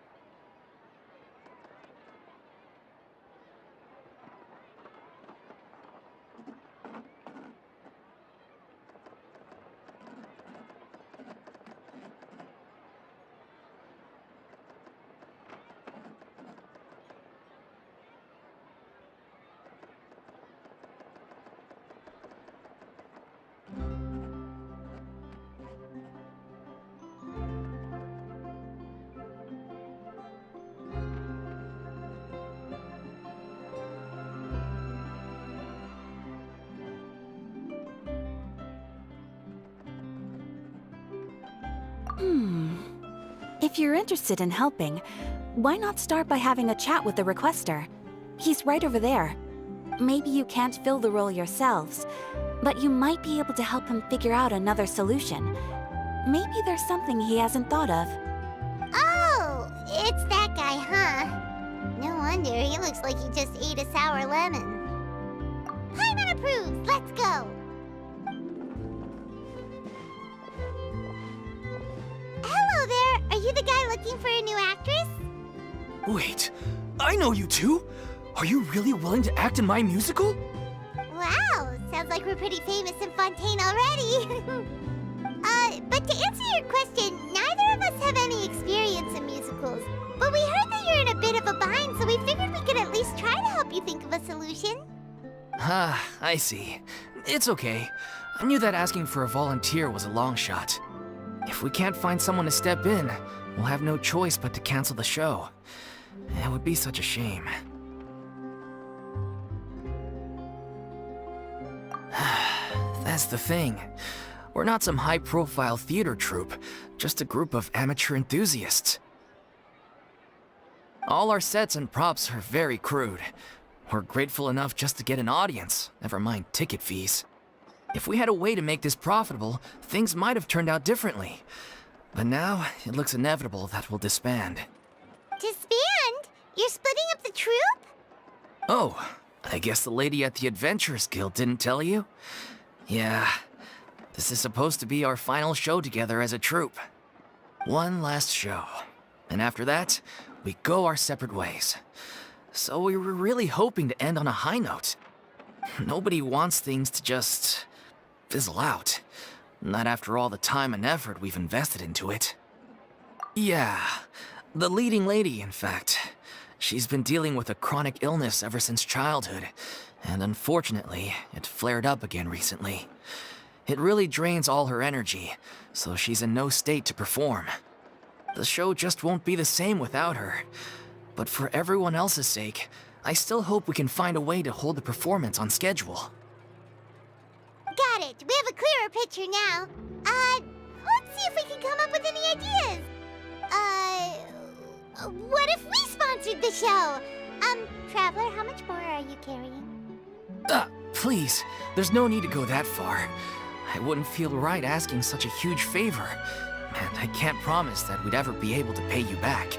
If you're interested in helping, why not start by having a chat with the requester? He's right over there. Maybe you can't fill the role yourselves, but you might be able to help him figure out another solution. Maybe there's something he hasn't thought of. Oh, it's that guy, huh? No wonder, he looks like he just ate a sour lemon. Paimon approves, let's go! you the guy looking for a new actress? Wait, I know you two! Are you really willing to act in my musical? Wow, sounds like we're pretty famous in Fontaine already. But to answer your question, neither of us have any experience in musicals. But we heard that you're in a bit of a bind, so we figured we could at least try to help you think of a solution. Ah, I see. It's okay. I knew that asking for a volunteer was a long shot. If we can't find someone to step in, we'll have no choice but to cancel the show. It would be such a shame. That's the thing. We're not some high-profile theater troupe, just a group of amateur enthusiasts. All our sets and props are very crude. We're grateful enough just to get an audience, never mind ticket fees. If we had a way to make this profitable, things might have turned out differently. But now, it looks inevitable that we'll disband. Disband? You're splitting up the troupe? Oh, I guess the lady at the Adventurers Guild didn't tell you? Yeah, this is supposed to be our final show together as a troupe. One last show. And after that, we go our separate ways. So we were really hoping to end on a high note. Nobody wants things to just fizzle out. Not after all the time and effort we've invested into it. Yeah, the leading lady, in fact. She's been dealing with a chronic illness ever since childhood, and unfortunately, it flared up again recently. It really drains all her energy, so she's in no state to perform. The show just won't be the same without her. But for everyone else's sake, I still hope we can find a way to hold the performance on schedule. Got it. We have a clearer picture now. Let's see if we can come up with any ideas. What if we sponsored the show? Traveler, how much more are you carrying? Please, there's no need to go that far. I wouldn't feel right asking such a huge favor, and I can't promise that we'd ever be able to pay you back.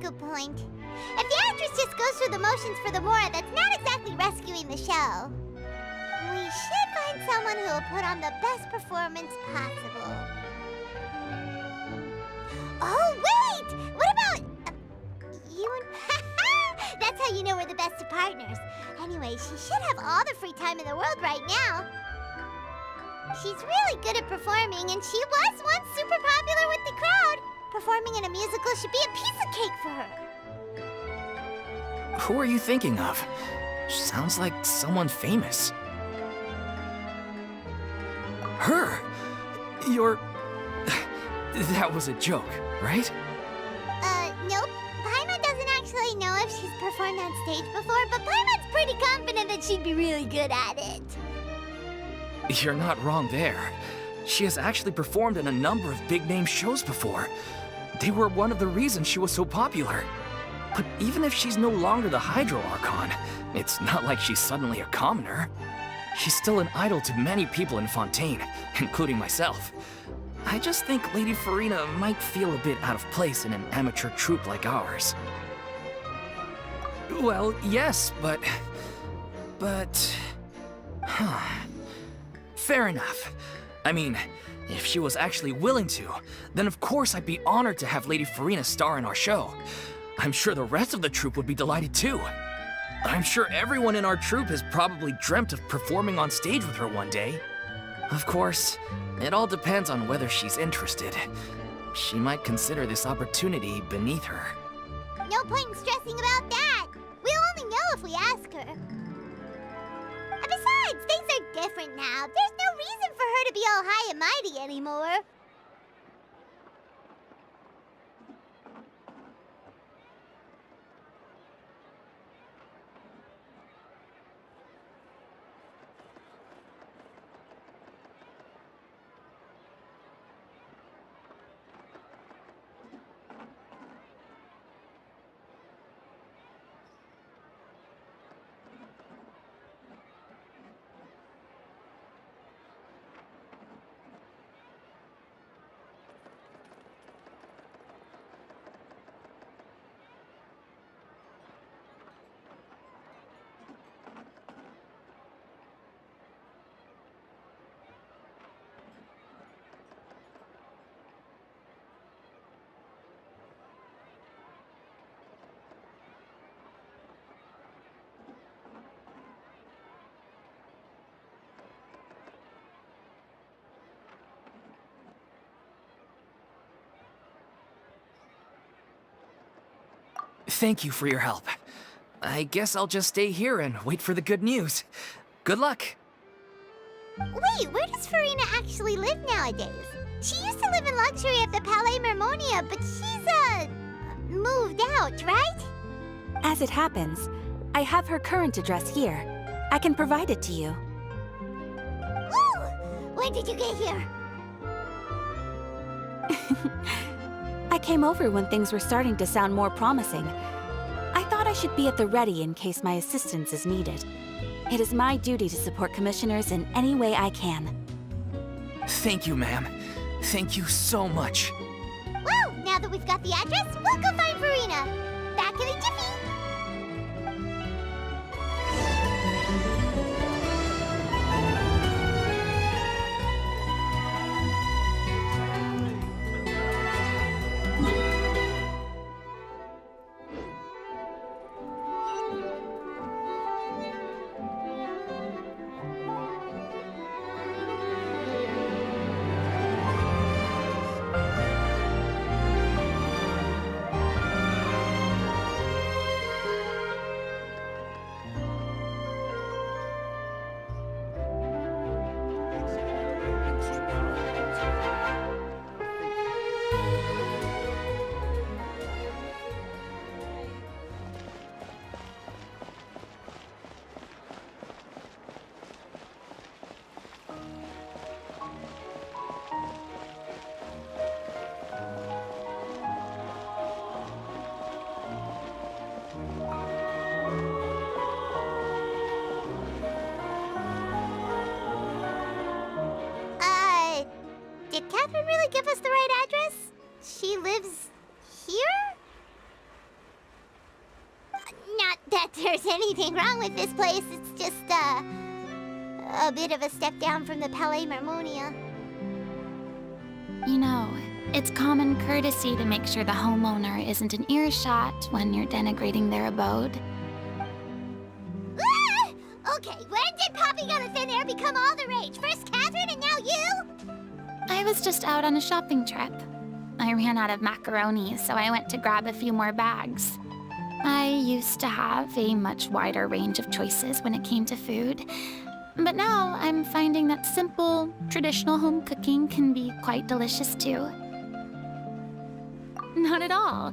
Good point. If the actress just goes through the motions for the Mora, that's not exactly rescuing the show. We should find someone who will put on the best performance possible. Oh, wait! What about... you and... That's how you know we're the best of partners. Anyway, she should have all the free time in the world right now. She's really good at performing, and she was once super popular with the crowd. Performing in a musical should be a piece of cake for her. Who are you thinking of? Sounds like someone famous. Her? You're... That was a joke, right? Nope. Paimon doesn't actually know if she's performed on stage before, but Paimon's pretty confident that she'd be really good at it. You're not wrong there. She has actually performed in a number of big-name shows before. They were one of the reasons she was so popular. But even if she's no longer the Hydro Archon, it's not like she's suddenly a commoner. She's still an idol to many people in Fontaine, including myself. I just think Lady Furina might feel a bit out of place in an amateur troupe like ours. Well, yes, but... Fair enough. I mean, if she was actually willing to, then of course I'd be honored to have Lady Furina star in our show. I'm sure the rest of the troupe would be delighted too. I'm sure everyone in our troupe has probably dreamt of performing on stage with her one day. Of course, it all depends on whether she's interested. She might consider this opportunity beneath her. No point in stressing about that. We'll only know if we ask her. And besides, things are different now. There's no reason for her to be all high and mighty anymore. Thank you for your help. I guess I'll just stay here and wait for the good news. Good luck. Wait, where does Furina actually live nowadays? She used to live in luxury at the Palais Mermonia, but she's, moved out, right? As it happens, I have her current address here. I can provide it to you. Ooh! When did you get here? I came over when things were starting to sound more promising. I thought I should be at the ready in case my assistance is needed. It is my duty to support commissioners in any way I can. Thank you, ma'am. Thank you so much. Well, now that we've got the address, we'll go find Furina. Back in a jiffy. Did Catherine really give us the right address? She lives here? Not that there's anything wrong with this place, it's just, a bit of a step down from the Palais Mermonia. You know, it's common courtesy to make sure the homeowner isn't in earshot when you're denigrating their abode. Ah! Okay, when did popping on a thin air become all the rage? First Catherine and now you? I was just out on a shopping trip. I ran out of macaroni, so I went to grab a few more bags. I used to have a much wider range of choices when it came to food, but now I'm finding that simple, traditional home cooking can be quite delicious too. Not at all.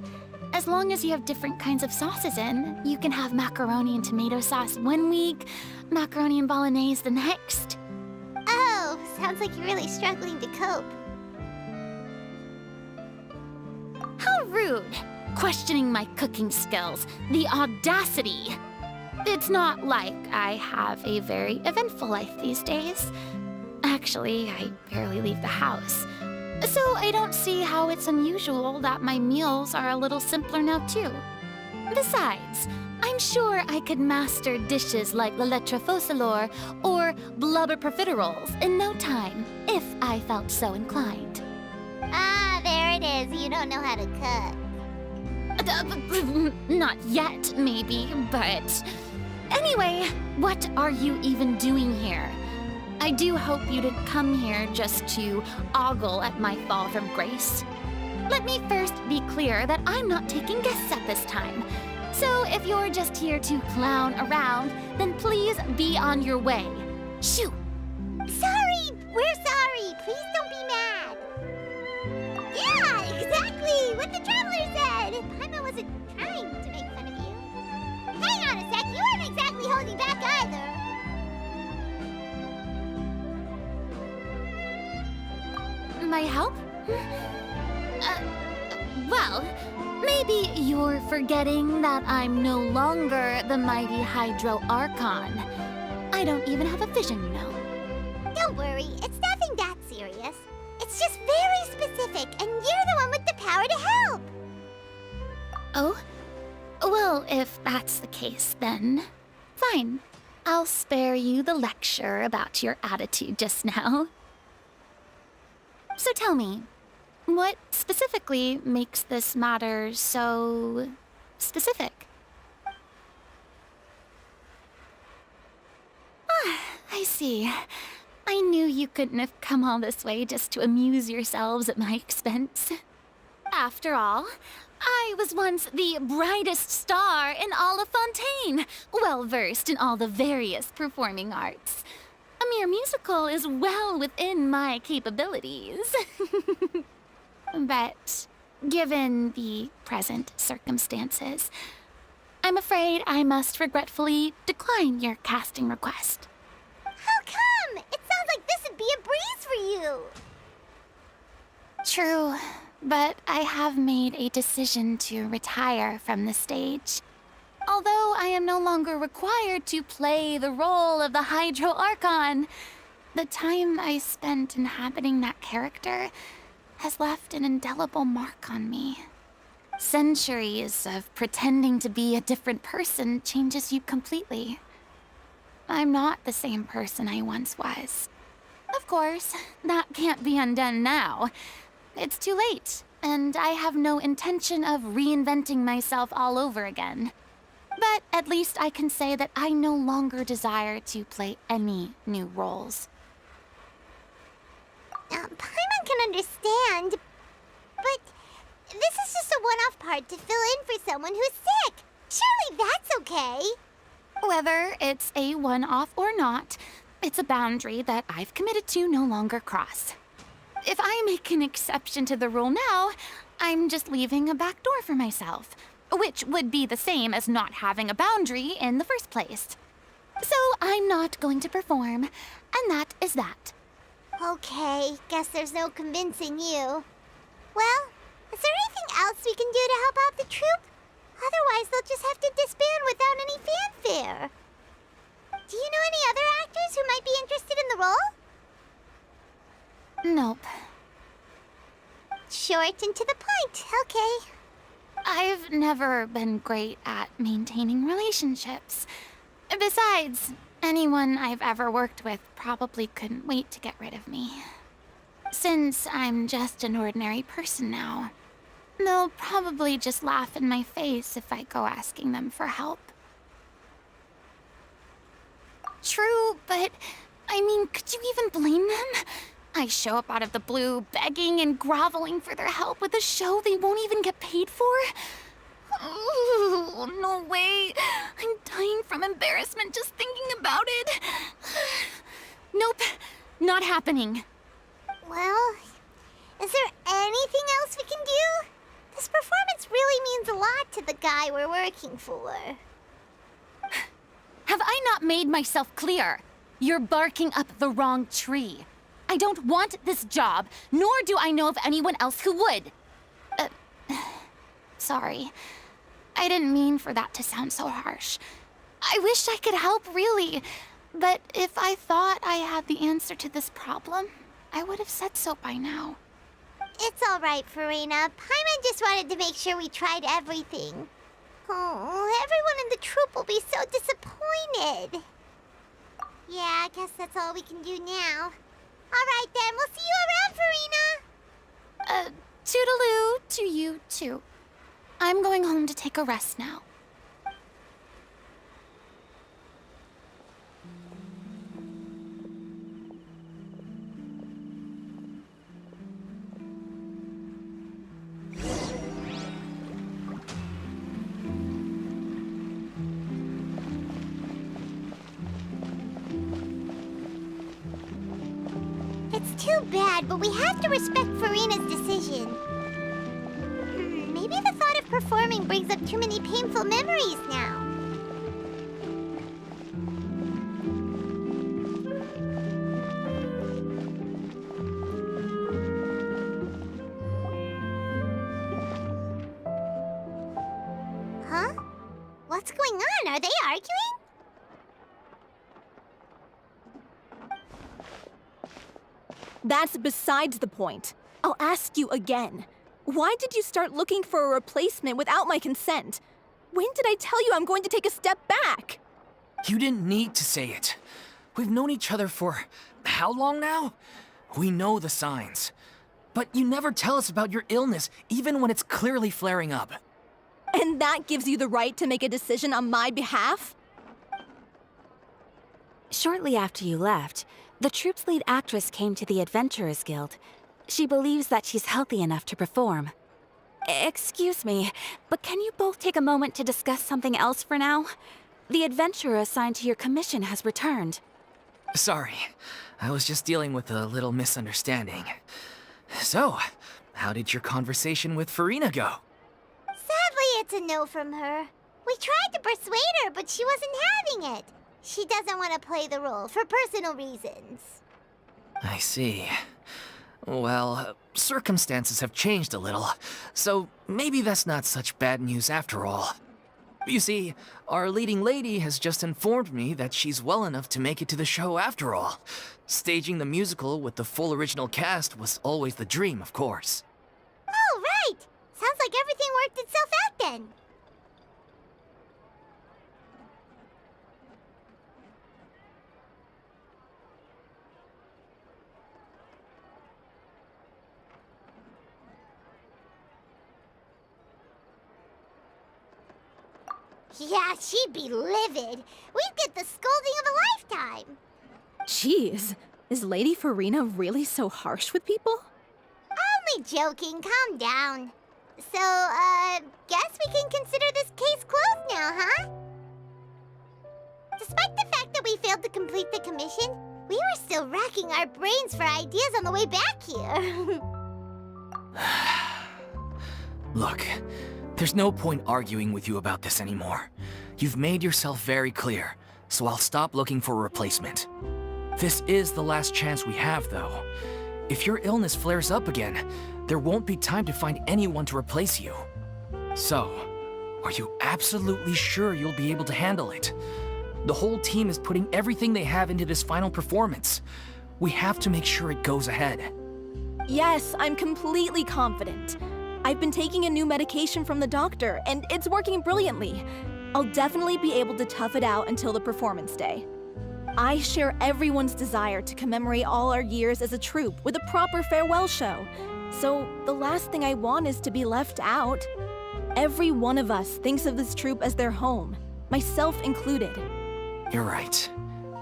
As long as you have different kinds of sauces in, you can have macaroni and tomato sauce one week, macaroni and bolognese the next. Oh, sounds like you're really struggling to cope. How rude! Questioning my cooking skills. The audacity! It's not like I have a very eventful life these days. Actually, I barely leave the house. So I don't see how it's unusual that my meals are a little simpler now too. Besides, I'm sure I could master dishes like la lettre focilor or blubber profiteroles in no time, if I felt so inclined. Ah, there it is. You don't know how to cook. Not yet, maybe, but... Anyway, what are you even doing here? I do hope you didn't come here just to ogle at my fall from grace. Let me first be clear that I'm not taking guests at this time. So if you're just here to clown around, then please be on your way. Shoo! Sorry! We're sorry! Please don't be mad! Yeah, exactly! What the Traveler said! Paimon wasn't trying to make fun of you. Hang on a sec, you weren't exactly holding back either. My help? Well, maybe you're forgetting that I'm no longer the mighty Hydro Archon. I don't even have a vision, you know. Don't worry, it's nothing that serious. It's just very specific, and you're the one with the power to help. Oh? Well, if that's the case, then fine. I'll spare you the lecture about your attitude just now. So tell me, what specifically makes this matter so specific? Ah, I see. I knew you couldn't have come all this way just to amuse yourselves at my expense. After all, I was once the brightest star in all of Fontaine, well versed in all the various performing arts. A mere musical is well within my capabilities. But given the present circumstances, I'm afraid I must regretfully decline your casting request. How come? It sounds like this would be a breeze for you. True, but I have made a decision to retire from the stage. Although I am no longer required to play the role of the Hydro Archon, the time I spent inhabiting that character has left an indelible mark on me. Centuries of pretending to be a different person changes you completely. I'm not the same person I once was. Of course, that can't be undone now. It's too late, and I have no intention of reinventing myself all over again. But at least I can say that I no longer desire to play any new roles. Paimon can understand, but this is just a one-off part to fill in for someone who's sick. Surely that's okay. Whether it's a one-off or not, it's a boundary that I've committed to no longer cross. If I make an exception to the rule now, I'm just leaving a back door for myself, which would be the same as not having a boundary in the first place. So I'm not going to perform, and that is that. Okay, guess there's no convincing you. Well, is there anything else we can do to help out the troupe? Otherwise, they'll just have to disband without any fanfare. Do you know any other actors who might be interested in the role? Nope. Short and to the point, okay. I've never been great at maintaining relationships. Besides, anyone I've ever worked with probably couldn't wait to get rid of me. Since I'm just an ordinary person now, they'll probably just laugh in my face if I go asking them for help. True, but I mean, could you even blame them? I show up out of the blue, begging and groveling for their help with a show they won't even get paid for? Ooh, no way. I'm dying from embarrassment just thinking about it. Nope, not happening. Well, is there anything else we can do? This performance really means a lot to the guy we're working for. Have I not made myself clear? You're barking up the wrong tree. I don't want this job, nor do I know of anyone else who would. Sorry. I didn't mean for that to sound so harsh. I wish I could help, really. But if I thought I had the answer to this problem, I would have said so by now. It's all right, Furina. Paimon just wanted to make sure we tried everything. Oh, everyone in the troupe will be so disappointed. Yeah, I guess that's all we can do now. All right, then. We'll see you around, Furina. Toodaloo to you, too. I'm going home to take a rest now. It's too bad, but we have to respect Furina's decision. Maybe the thought of performing brings up too many painful memories now. Huh? What's going on? Are they arguing? That's besides the point. I'll ask you again. Why did you start looking for a replacement without my consent? When did I tell you I'm going to take a step back? You didn't need to say it. We've known each other for how long now? We know the signs. But you never tell us about your illness, even when it's clearly flaring up. And that gives you the right to make a decision on my behalf? Shortly after you left, the troupe's lead actress came to the Adventurers Guild. She believes that she's healthy enough to perform. Excuse me, but can you both take a moment to discuss something else for now? The adventurer assigned to your commission has returned. Sorry, I was just dealing with a little misunderstanding. So, how did your conversation with Furina go? Sadly, it's a no from her. We tried to persuade her, but she wasn't having it. She doesn't want to play the role for personal reasons. I see. Well, circumstances have changed a little, so maybe that's not such bad news after all. You see, our leading lady has just informed me that she's well enough to make it to the show after all. Staging the musical with the full original cast was always the dream, of course. Oh, right! Sounds like everything worked itself out then. Yeah, she'd be livid. We'd get the scolding of a lifetime. Jeez, is Lady Furina really so harsh with people? Only joking, calm down. So, guess we can consider this case closed now, huh? Despite the fact that we failed to complete the commission, we were still racking our brains for ideas on the way back here. Look, there's no point arguing with you about this anymore. You've made yourself very clear, so I'll stop looking for a replacement. This is the last chance we have, though. If your illness flares up again, there won't be time to find anyone to replace you. So, are you absolutely sure you'll be able to handle it? The whole team is putting everything they have into this final performance. We have to make sure it goes ahead. Yes, I'm completely confident. I've been taking a new medication from the doctor, and it's working brilliantly. I'll definitely be able to tough it out until the performance day. I share everyone's desire to commemorate all our years as a troupe with a proper farewell show. So the last thing I want is to be left out. Every one of us thinks of this troupe as their home, myself included. You're right.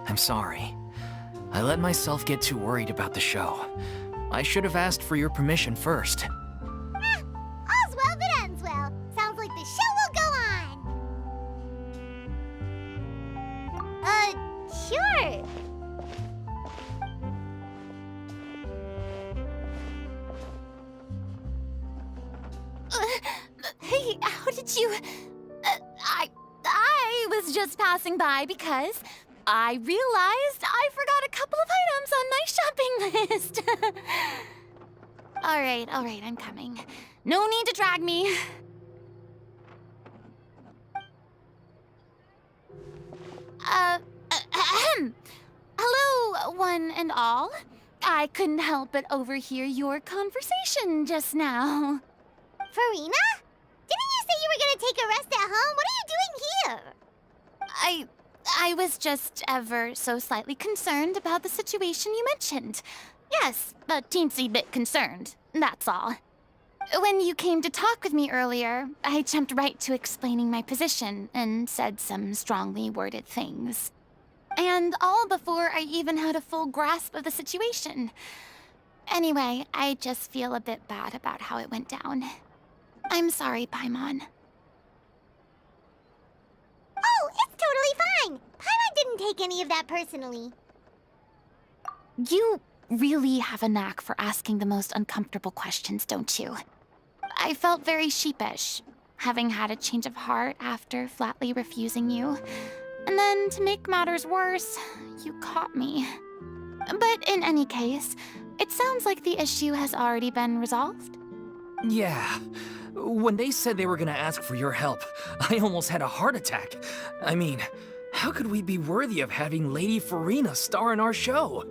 I'm sorry. I let myself get too worried about the show. I should have asked for your permission first. All's well that ends well. Sounds like the show will go on. Sure. Hey, how did you... I was just passing by because I realized I forgot a couple of items on my shopping list. All right, I'm coming. No need to drag me. Hello, one and all. I couldn't help but overhear your conversation just now. Furina? Didn't you say you were gonna take a rest at home? What are you doing here? I was just ever so slightly concerned about the situation you mentioned. Yes, a teensy bit concerned, that's all. When you came to talk with me earlier, I jumped right to explaining my position and said some strongly worded things. And all before I even had a full grasp of the situation. Anyway, I just feel a bit bad about how it went down. I'm sorry, Paimon. Oh, it's totally fine. Paimon didn't take any of that personally. You really have a knack for asking the most uncomfortable questions, don't you? I felt very sheepish, having had a change of heart after flatly refusing you. And then, to make matters worse, you caught me. But in any case, it sounds like the issue has already been resolved. Yeah. When they said they were gonna ask for your help, I almost had a heart attack. I mean, how could we be worthy of having Lady Furina star in our show?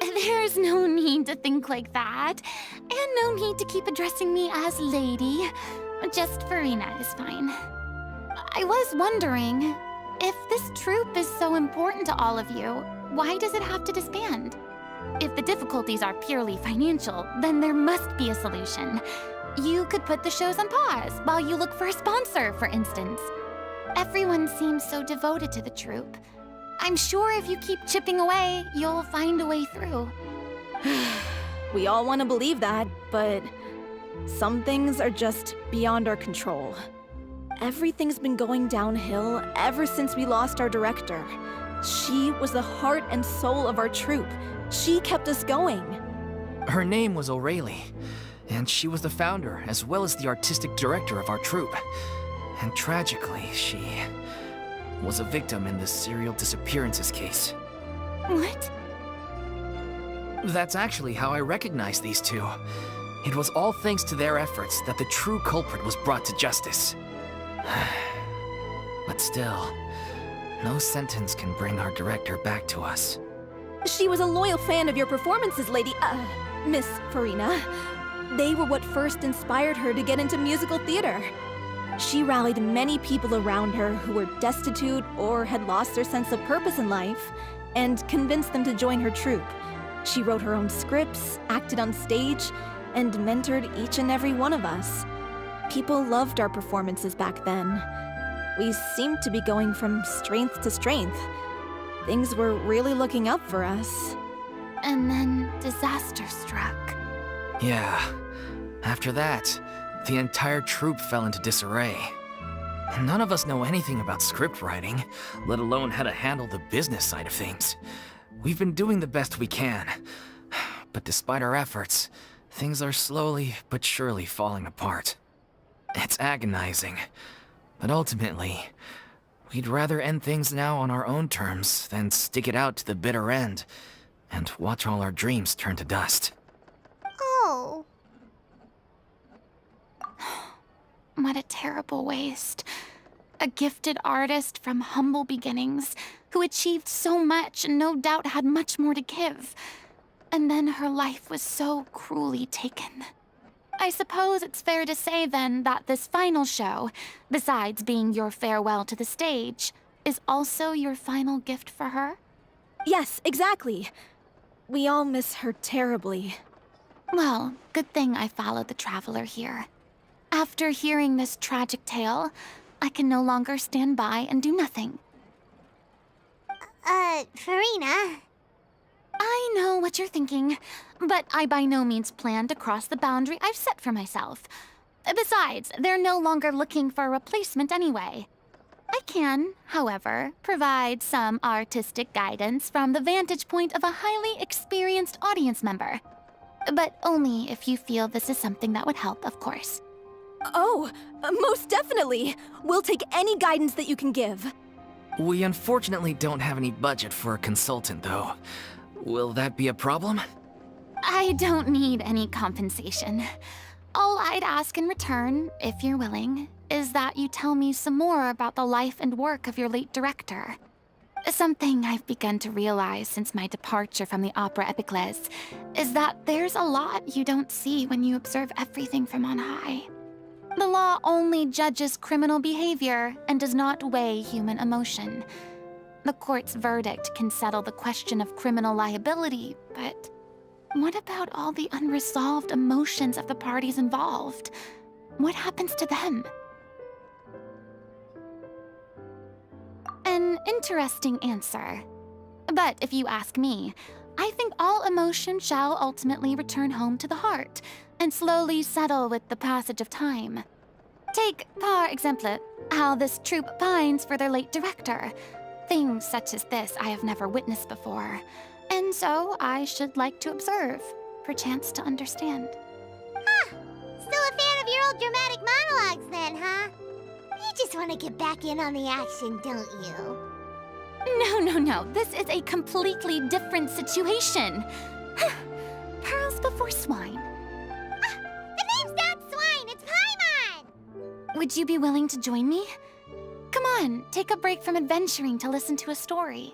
There's no need to think like that. And no need to keep addressing me as Lady. Just Furina is fine. I was wondering, if this troupe is so important to all of you, why does it have to disband? If the difficulties are purely financial, then there must be a solution. You could put the shows on pause while you look for a sponsor, for instance. Everyone seems so devoted to the troupe. I'm sure if you keep chipping away, you'll find a way through. We all want to believe that, but Some things are just beyond our control. Everything's been going downhill ever since we lost our director. She was the heart and soul of our troupe. She kept us going. Her name was O'Reilly, and she was the founder as well as the artistic director of our troupe. And tragically, she was a victim in the serial disappearances case. What? That's actually how I recognized these two. It was all thanks to their efforts that the true culprit was brought to justice. But still, no sentence can bring our director back to us. She was a loyal fan of your performances, Miss Furina. They were what first inspired her to get into musical theater. She rallied many people around her who were destitute or had lost their sense of purpose in life, and convinced them to join her troupe. She wrote her own scripts, acted on stage, and mentored each and every one of us. People loved our performances back then. We seemed to be going from strength to strength. Things were really looking up for us. And then disaster struck. Yeah. After that, the entire troupe fell into disarray. None of us know anything about script writing, let alone how to handle the business side of things. We've been doing the best we can. But despite our efforts, things are slowly but surely falling apart. It's agonizing. But ultimately, we'd rather end things now on our own terms than stick it out to the bitter end and watch all our dreams turn to dust. Oh. What a terrible waste. A gifted artist from humble beginnings who achieved so much and no doubt had much more to give. And then her life was so cruelly taken. I suppose it's fair to say then that this final show, besides being your farewell to the stage, is also your final gift for her? Yes, exactly. We all miss her terribly. Well, good thing I followed the Traveler here. After hearing this tragic tale, I can no longer stand by and do nothing. Furina. I know what you're thinking, but I by no means plan to cross the boundary I've set for myself. Besides, they're no longer looking for a replacement anyway. I can, however, provide some artistic guidance from the vantage point of a highly experienced audience member. But only if you feel this is something that would help, of course. Oh, most definitely. We'll take any guidance that you can give. We unfortunately don't have any budget for a consultant, though. Will that be a problem? I don't need any compensation. All I'd ask in return, if you're willing, is that you tell me some more about the life and work of your late director. Something I've begun to realize since my departure from the Opera Epiclese is that there's a lot you don't see when you observe everything from on high. The law only judges criminal behavior and does not weigh human emotion. The court's verdict can settle the question of criminal liability, but what about all the unresolved emotions of the parties involved? What happens to them? An interesting answer. But if you ask me, I think all emotion shall ultimately return home to the heart and slowly settle with the passage of time. Take, par exemple, how this troupe pines for their late director. Things such as this I have never witnessed before, and so I should like to observe, perchance to understand. Huh. Still a fan of your old dramatic monologues then, huh? You just want to get back in on the action, don't you? No. This is a completely different situation. Pearls before swine. The name's not Swine, it's Paimon! Would you be willing to join me? Come on, take a break from adventuring to listen to a story.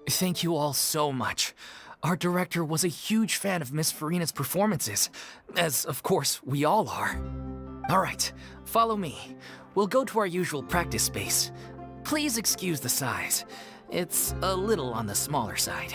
Thank you all so much. Our director was a huge fan of Miss Furina's performances, as of course we all are. All right, follow me. We'll go to our usual practice space. Please excuse the size. It's a little on the smaller side.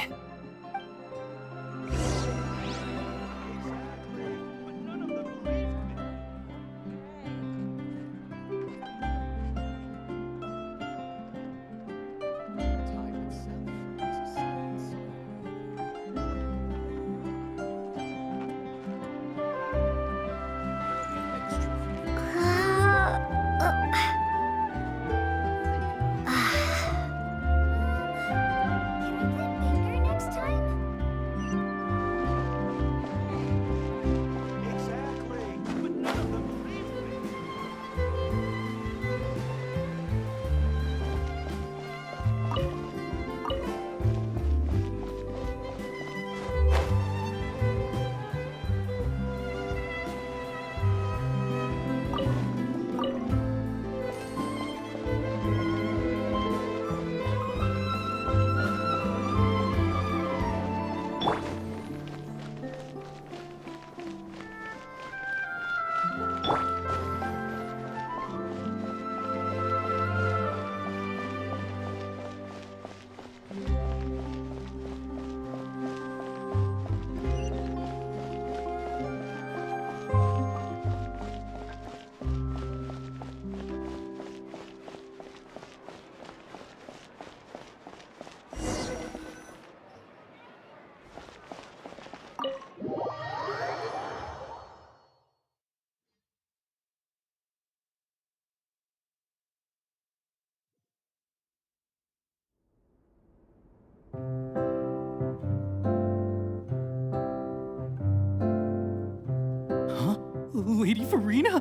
Lady Furina?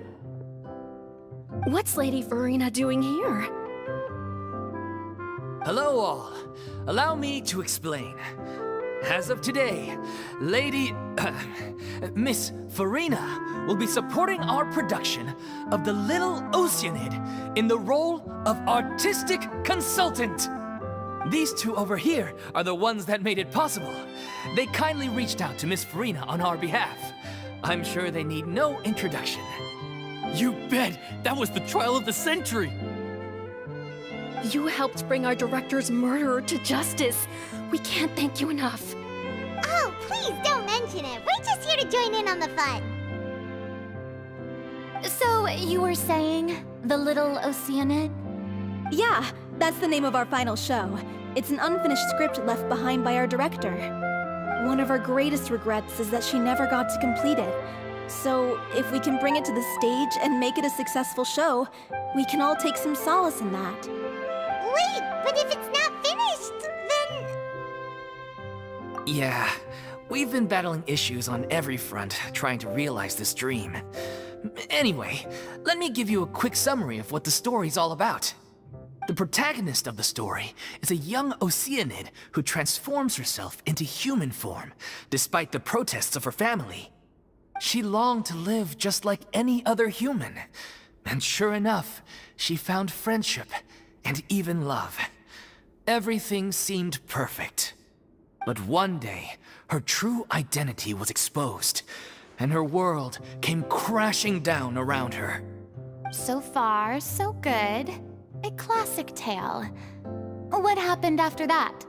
What's Lady Furina doing here? Hello, all. Allow me to explain. As of today, Miss Furina will be supporting our production of The Little Oceanid in the role of artistic consultant. These two over here are the ones that made it possible. They kindly reached out to Miss Furina on our behalf. I'm sure they need no introduction. You bet! That was the trial of the century! You helped bring our director's murderer to justice. We can't thank you enough. Oh, please don't mention it. We're just here to join in on the fun. So, you were saying The Little Oceanid? Yeah, that's the name of our final show. It's an unfinished script left behind by our director. One of our greatest regrets is that she never got to complete it. So, if we can bring it to the stage and make it a successful show, we can all take some solace in that. Wait, but if it's not finished, then... Yeah, we've been battling issues on every front trying to realize this dream. Anyway, let me give you a quick summary of what the story's all about. The protagonist of the story is a young Oceanid who transforms herself into human form, despite the protests of her family. She longed to live just like any other human, and sure enough, she found friendship and even love. Everything seemed perfect. But one day, her true identity was exposed, and her world came crashing down around her. So far, so good. A classic tale. What happened after that?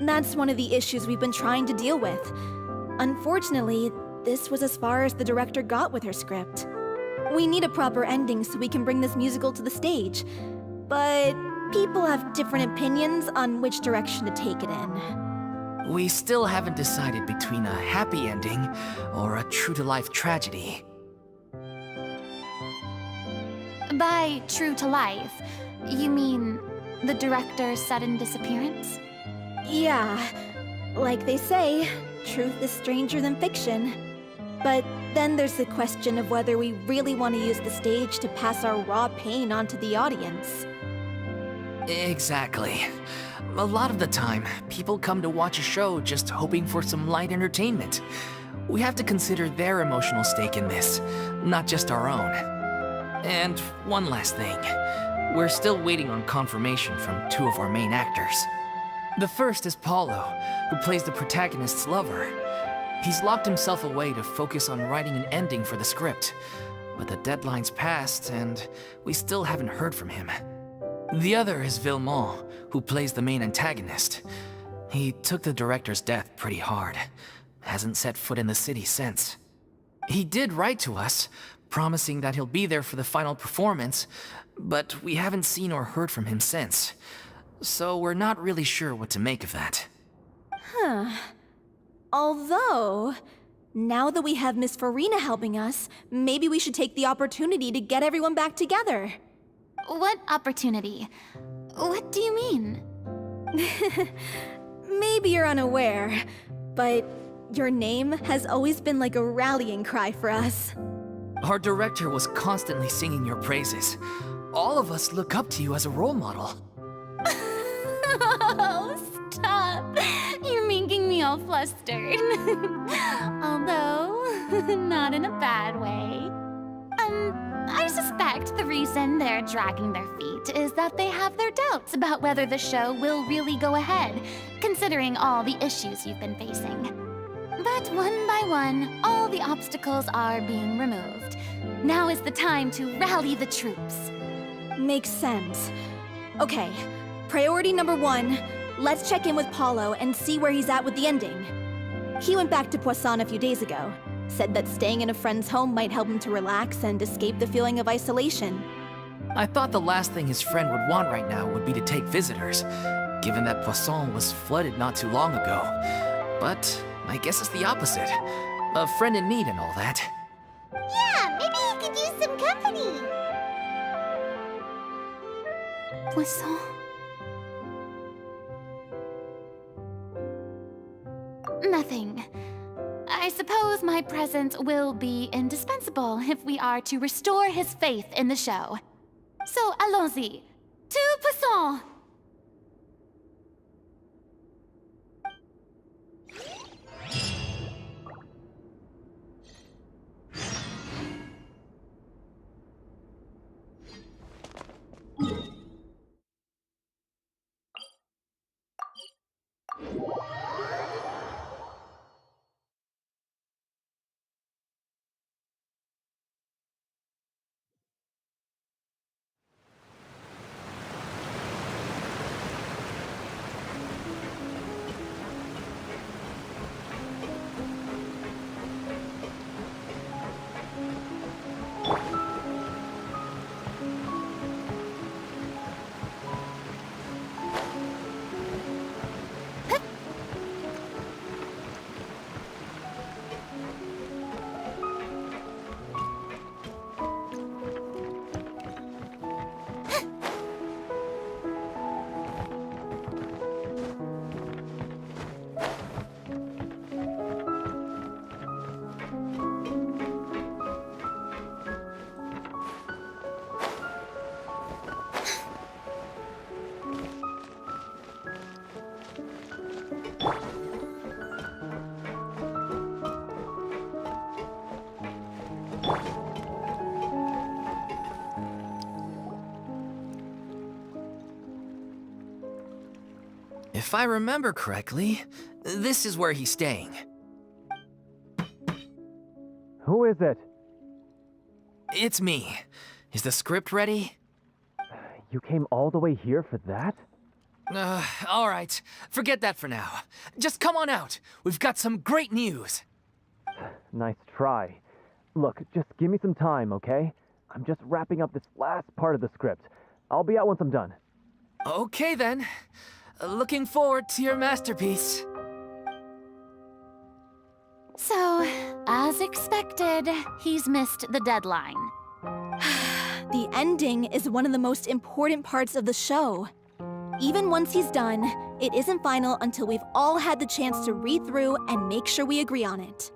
That's one of the issues we've been trying to deal with. Unfortunately, this was as far as the director got with her script. We need a proper ending so we can bring this musical to the stage. But people have different opinions on which direction to take it in. We still haven't decided between a happy ending or a true-to-life tragedy. By true to life, you mean the director's sudden disappearance? Yeah, like they say, truth is stranger than fiction. But then there's the question of whether we really want to use the stage to pass our raw pain onto the audience. Exactly. A lot of the time, people come to watch a show just hoping for some light entertainment. We have to consider their emotional stake in this, not just our own. And one last thing. We're still waiting on confirmation from two of our main actors. The first is Paulo, who plays the protagonist's lover. He's locked himself away to focus on writing an ending for the script, but the deadline's passed and we still haven't heard from him. The other is Villemont, who plays the main antagonist. He took the director's death pretty hard. Hasn't set foot in the city since. He did write to us, promising that he'll be there for the final performance, but we haven't seen or heard from him since. So we're not really sure what to make of that. Huh. Although, now that we have Miss Furina helping us, maybe we should take the opportunity to get everyone back together. What opportunity? What do you mean? Maybe you're unaware, but your name has always been like a rallying cry for us. Our director was constantly singing your praises. All of us look up to you as a role model. Oh, stop! You're making me all flustered. Although, not in a bad way. I suspect the reason they're dragging their feet is that they have their doubts about whether the show will really go ahead, considering all the issues you've been facing. But one by one, all the obstacles are being removed. Now is the time to rally the troops. Makes sense. Okay, priority number 1, let's check in with Paulo and see where he's at with the ending. He went back to Poisson a few days ago, said that staying in a friend's home might help him to relax and escape the feeling of isolation. I thought the last thing his friend would want right now would be to take visitors, given that Poisson was flooded not too long ago. But I guess it's the opposite. A friend in need and all that. Yeah, maybe he could use some company. Poisson? Nothing. I suppose my presence will be indispensable if we are to restore his faith in the show. So, allons-y. Tout passons! If I remember correctly, this is where he's staying. Who is it? It's me. Is the script ready? You came all the way here for that? All right. Forget that for now. Just come on out. We've got some great news. Nice try. Look, just give me some time, okay? I'm just wrapping up this last part of the script. I'll be out once I'm done. Okay then. Looking forward to your masterpiece. So, as expected, he's missed the deadline. The ending is one of the most important parts of the show. Even once he's done, it isn't final until we've all had the chance to read through and make sure we agree on it.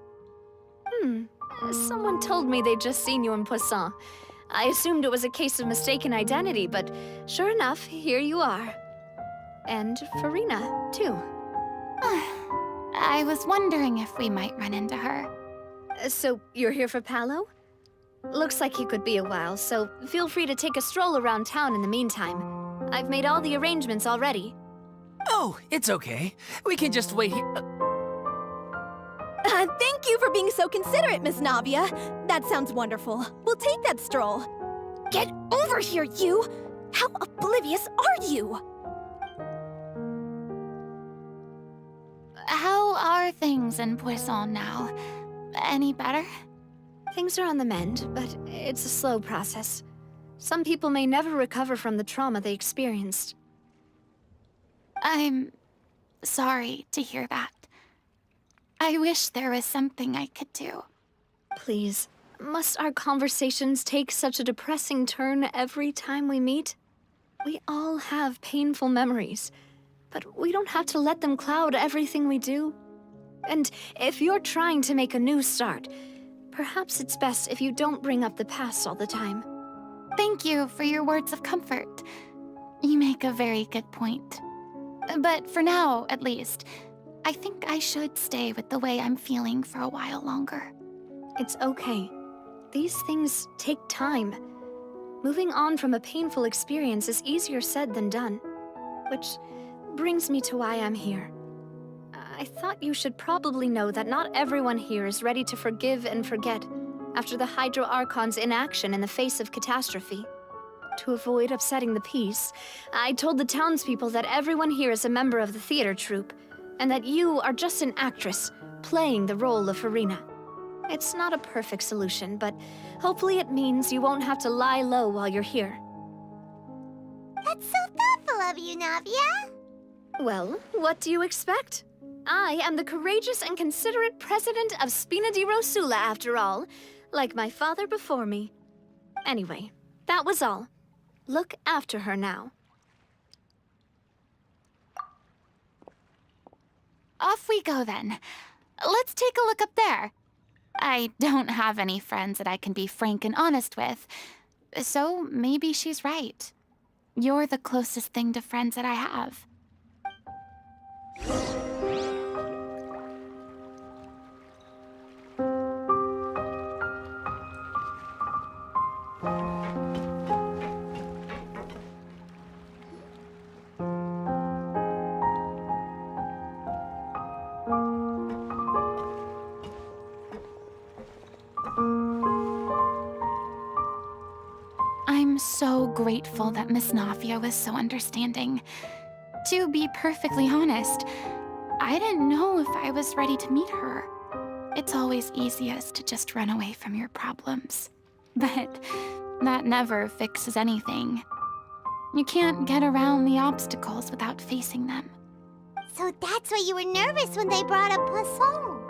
Someone told me they'd just seen you in Poisson. I assumed it was a case of mistaken identity, but sure enough, here you are. And Furina, too. I was wondering if we might run into her. So, you're here for Paolo? Looks like he could be a while, so feel free to take a stroll around town in the meantime. I've made all the arrangements already. Oh, it's okay. We can just wait here. Thank you for being so considerate, Miss Navia. That sounds wonderful. We'll take that stroll. Get over here, you! How oblivious are you? How are things in Poisson now? Any better? Things are on the mend, but it's a slow process. Some people may never recover from the trauma they experienced. I'm sorry to hear that. I wish there was something I could do. Please, must our conversations take such a depressing turn every time we meet? We all have painful memories, but we don't have to let them cloud everything we do. And if you're trying to make a new start, perhaps it's best if you don't bring up the past all the time. Thank you for your words of comfort. You make a very good point. But for now, at least, I think I should stay with the way I'm feeling for a while longer. It's okay. These things take time. Moving on from a painful experience is easier said than done. Which brings me to why I'm here. I thought you should probably know that not everyone here is ready to forgive and forget after the Hydro Archon's inaction in the face of catastrophe. To avoid upsetting the peace, I told the townspeople that everyone here is a member of the theater troupe, and that you are just an actress playing the role of Furina. It's not a perfect solution, but hopefully it means you won't have to lie low while you're here. That's so thoughtful of you, Navia. Well, what do you expect? I am the courageous and considerate president of Spina di Rosula, after all, like my father before me. Anyway, that was all. Look after her now. Off we go then. Let's take a look up there. I don't have any friends that I can be frank and honest with, so maybe she's right. You're the closest thing to friends that I have. I'm so grateful that Miss Nafia was so understanding. To be perfectly honest, I didn't know if I was ready to meet her. It's always easiest to just run away from your problems. But that never fixes anything. You can't get around the obstacles without facing them. So that's why you were nervous when they brought up Poisson.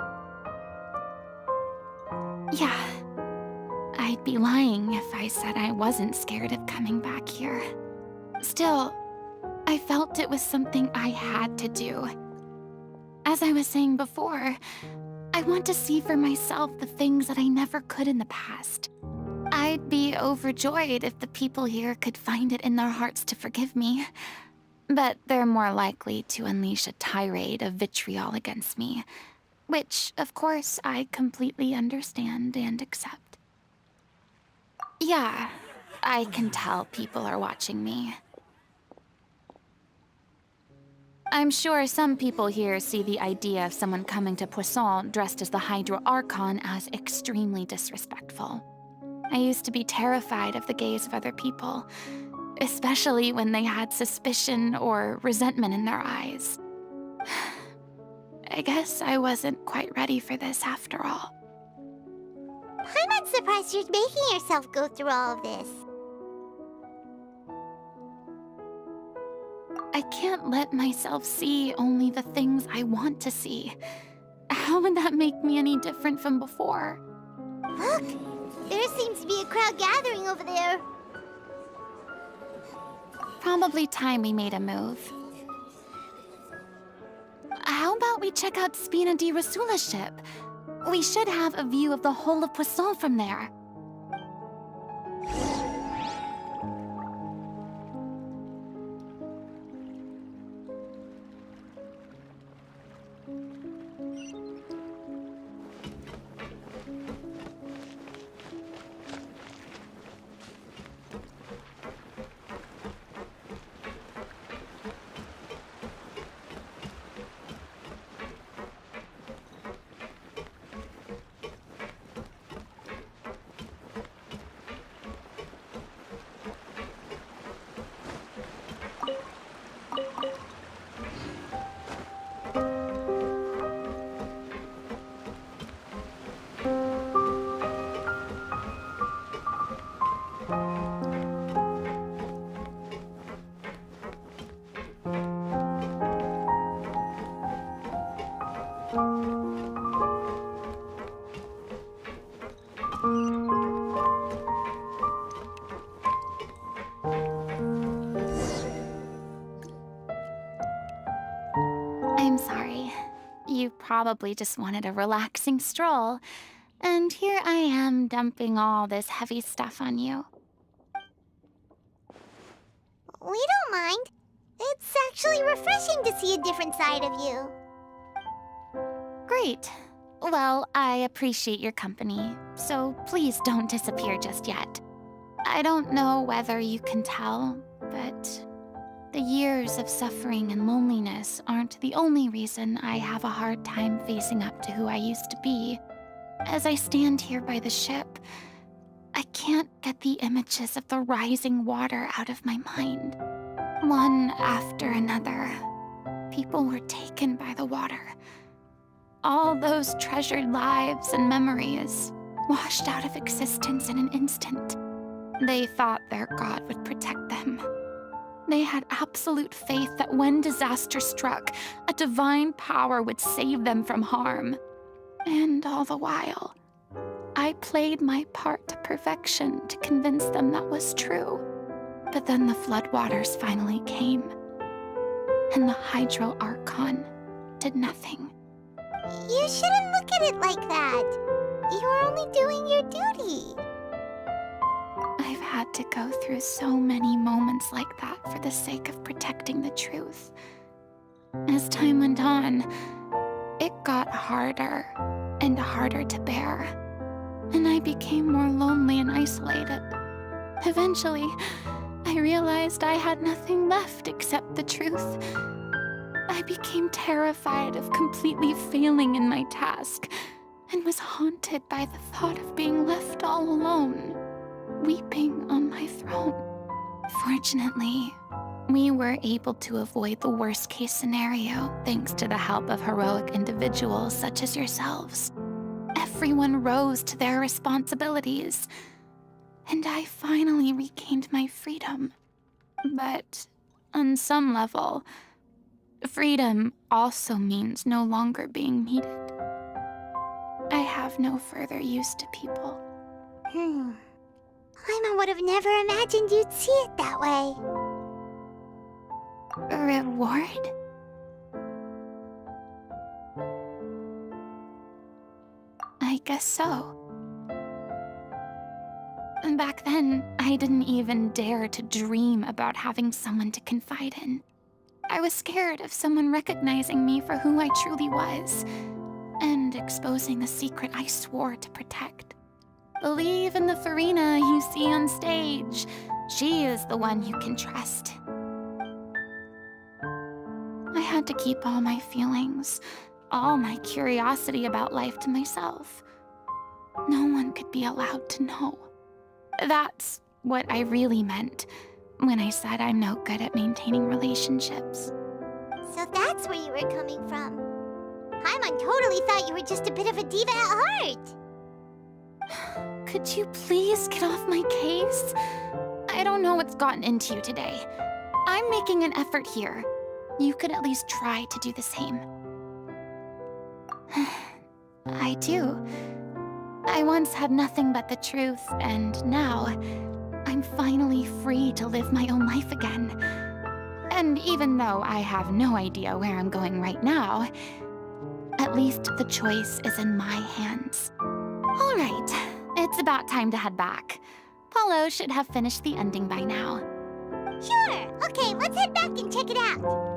Yeah. I'd be lying if I said I wasn't scared of coming back here. Still, I felt it was something I had to do. As I was saying before, I want to see for myself the things that I never could in the past. I'd be overjoyed if the people here could find it in their hearts to forgive me. But they're more likely to unleash a tirade of vitriol against me, which, of course, I completely understand and accept. Yeah, I can tell people are watching me. I'm sure some people here see the idea of someone coming to Poisson dressed as the Hydro Archon as extremely disrespectful. I used to be terrified of the gaze of other people, especially when they had suspicion or resentment in their eyes. I guess I wasn't quite ready for this after all. I'm not surprised you're making yourself go through all of this. I can't let myself see only the things I want to see. How would that make me any different from before? Look! There seems to be a crowd gathering over there. Probably time we made a move. How about we check out Spina di Rasula's ship? We should have a view of the whole of Poisson from there. I'm sorry. You probably just wanted a relaxing stroll, and here I am dumping all this heavy stuff on you. We don't mind. It's actually refreshing to see a different side of you. Great. Well, I appreciate your company, so please don't disappear just yet. I don't know whether you can tell, but the years of suffering and loneliness aren't the only reason I have a hard time facing up to who I used to be. As I stand here by the ship, I can't get the images of the rising water out of my mind. One after another, people were taken by the water. All those treasured lives and memories washed out of existence in an instant. They thought their god would protect them. They had absolute faith that when disaster struck, a divine power would save them from harm. And all the while, I played my part to perfection to convince them that was true. But then the floodwaters finally came, and the Hydro Archon did nothing. You shouldn't look at it like that. You are only doing your duty. I've had to go through so many moments like that for the sake of protecting the truth. As time went on, it got harder and harder to bear, and I became more lonely and isolated. Eventually, I realized I had nothing left except the truth. I became terrified of completely failing in my task, and was haunted by the thought of being left all alone, weeping on my throne. Fortunately, we were able to avoid the worst-case scenario thanks to the help of heroic individuals such as yourselves. Everyone rose to their responsibilities, and I finally regained my freedom. But on some level, freedom also means no longer being needed. I have no further use to people. Paimon would have never imagined you'd see it that way. Reward? I guess so. Back then, I didn't even dare to dream about having someone to confide in. I was scared of someone recognizing me for who I truly was, and exposing a secret I swore to protect. Believe in the Furina you see on stage. She is the one you can trust. I had to keep all my feelings, all my curiosity about life to myself. No one could be allowed to know. That's what I really meant when I said I'm no good at maintaining relationships. So that's where you were coming from. Paimon totally thought you were just a bit of a diva at heart. Could you please get off my case? I don't know what's gotten into you today. I'm making an effort here. You could at least try to do the same. I do. I once had nothing but the truth, and now I'm finally free to live my own life again. And even though I have no idea where I'm going right now, at least the choice is in my hands. All right, it's about time to head back. Paulo should have finished the ending by now. Sure. Okay, let's head back and check it out.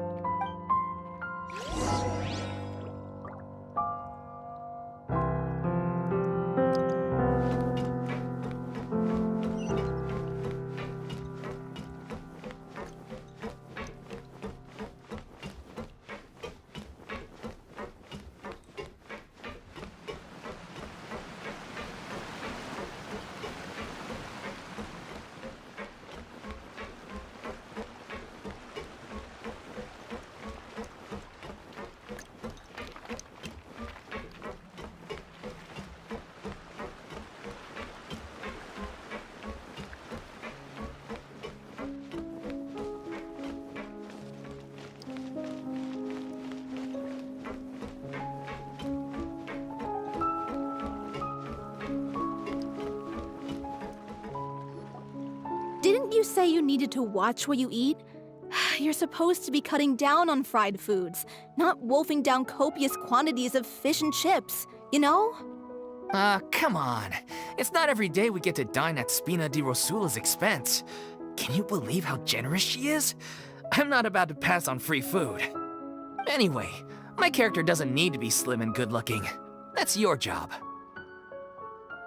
Didn't you say you needed to watch what you eat? You're supposed to be cutting down on fried foods, not wolfing down copious quantities of fish and chips, you know? Come on. It's not every day we get to dine at Spina di Rosula's expense. Can you believe how generous she is? I'm not about to pass on free food. Anyway, my character doesn't need to be slim and good-looking. That's your job.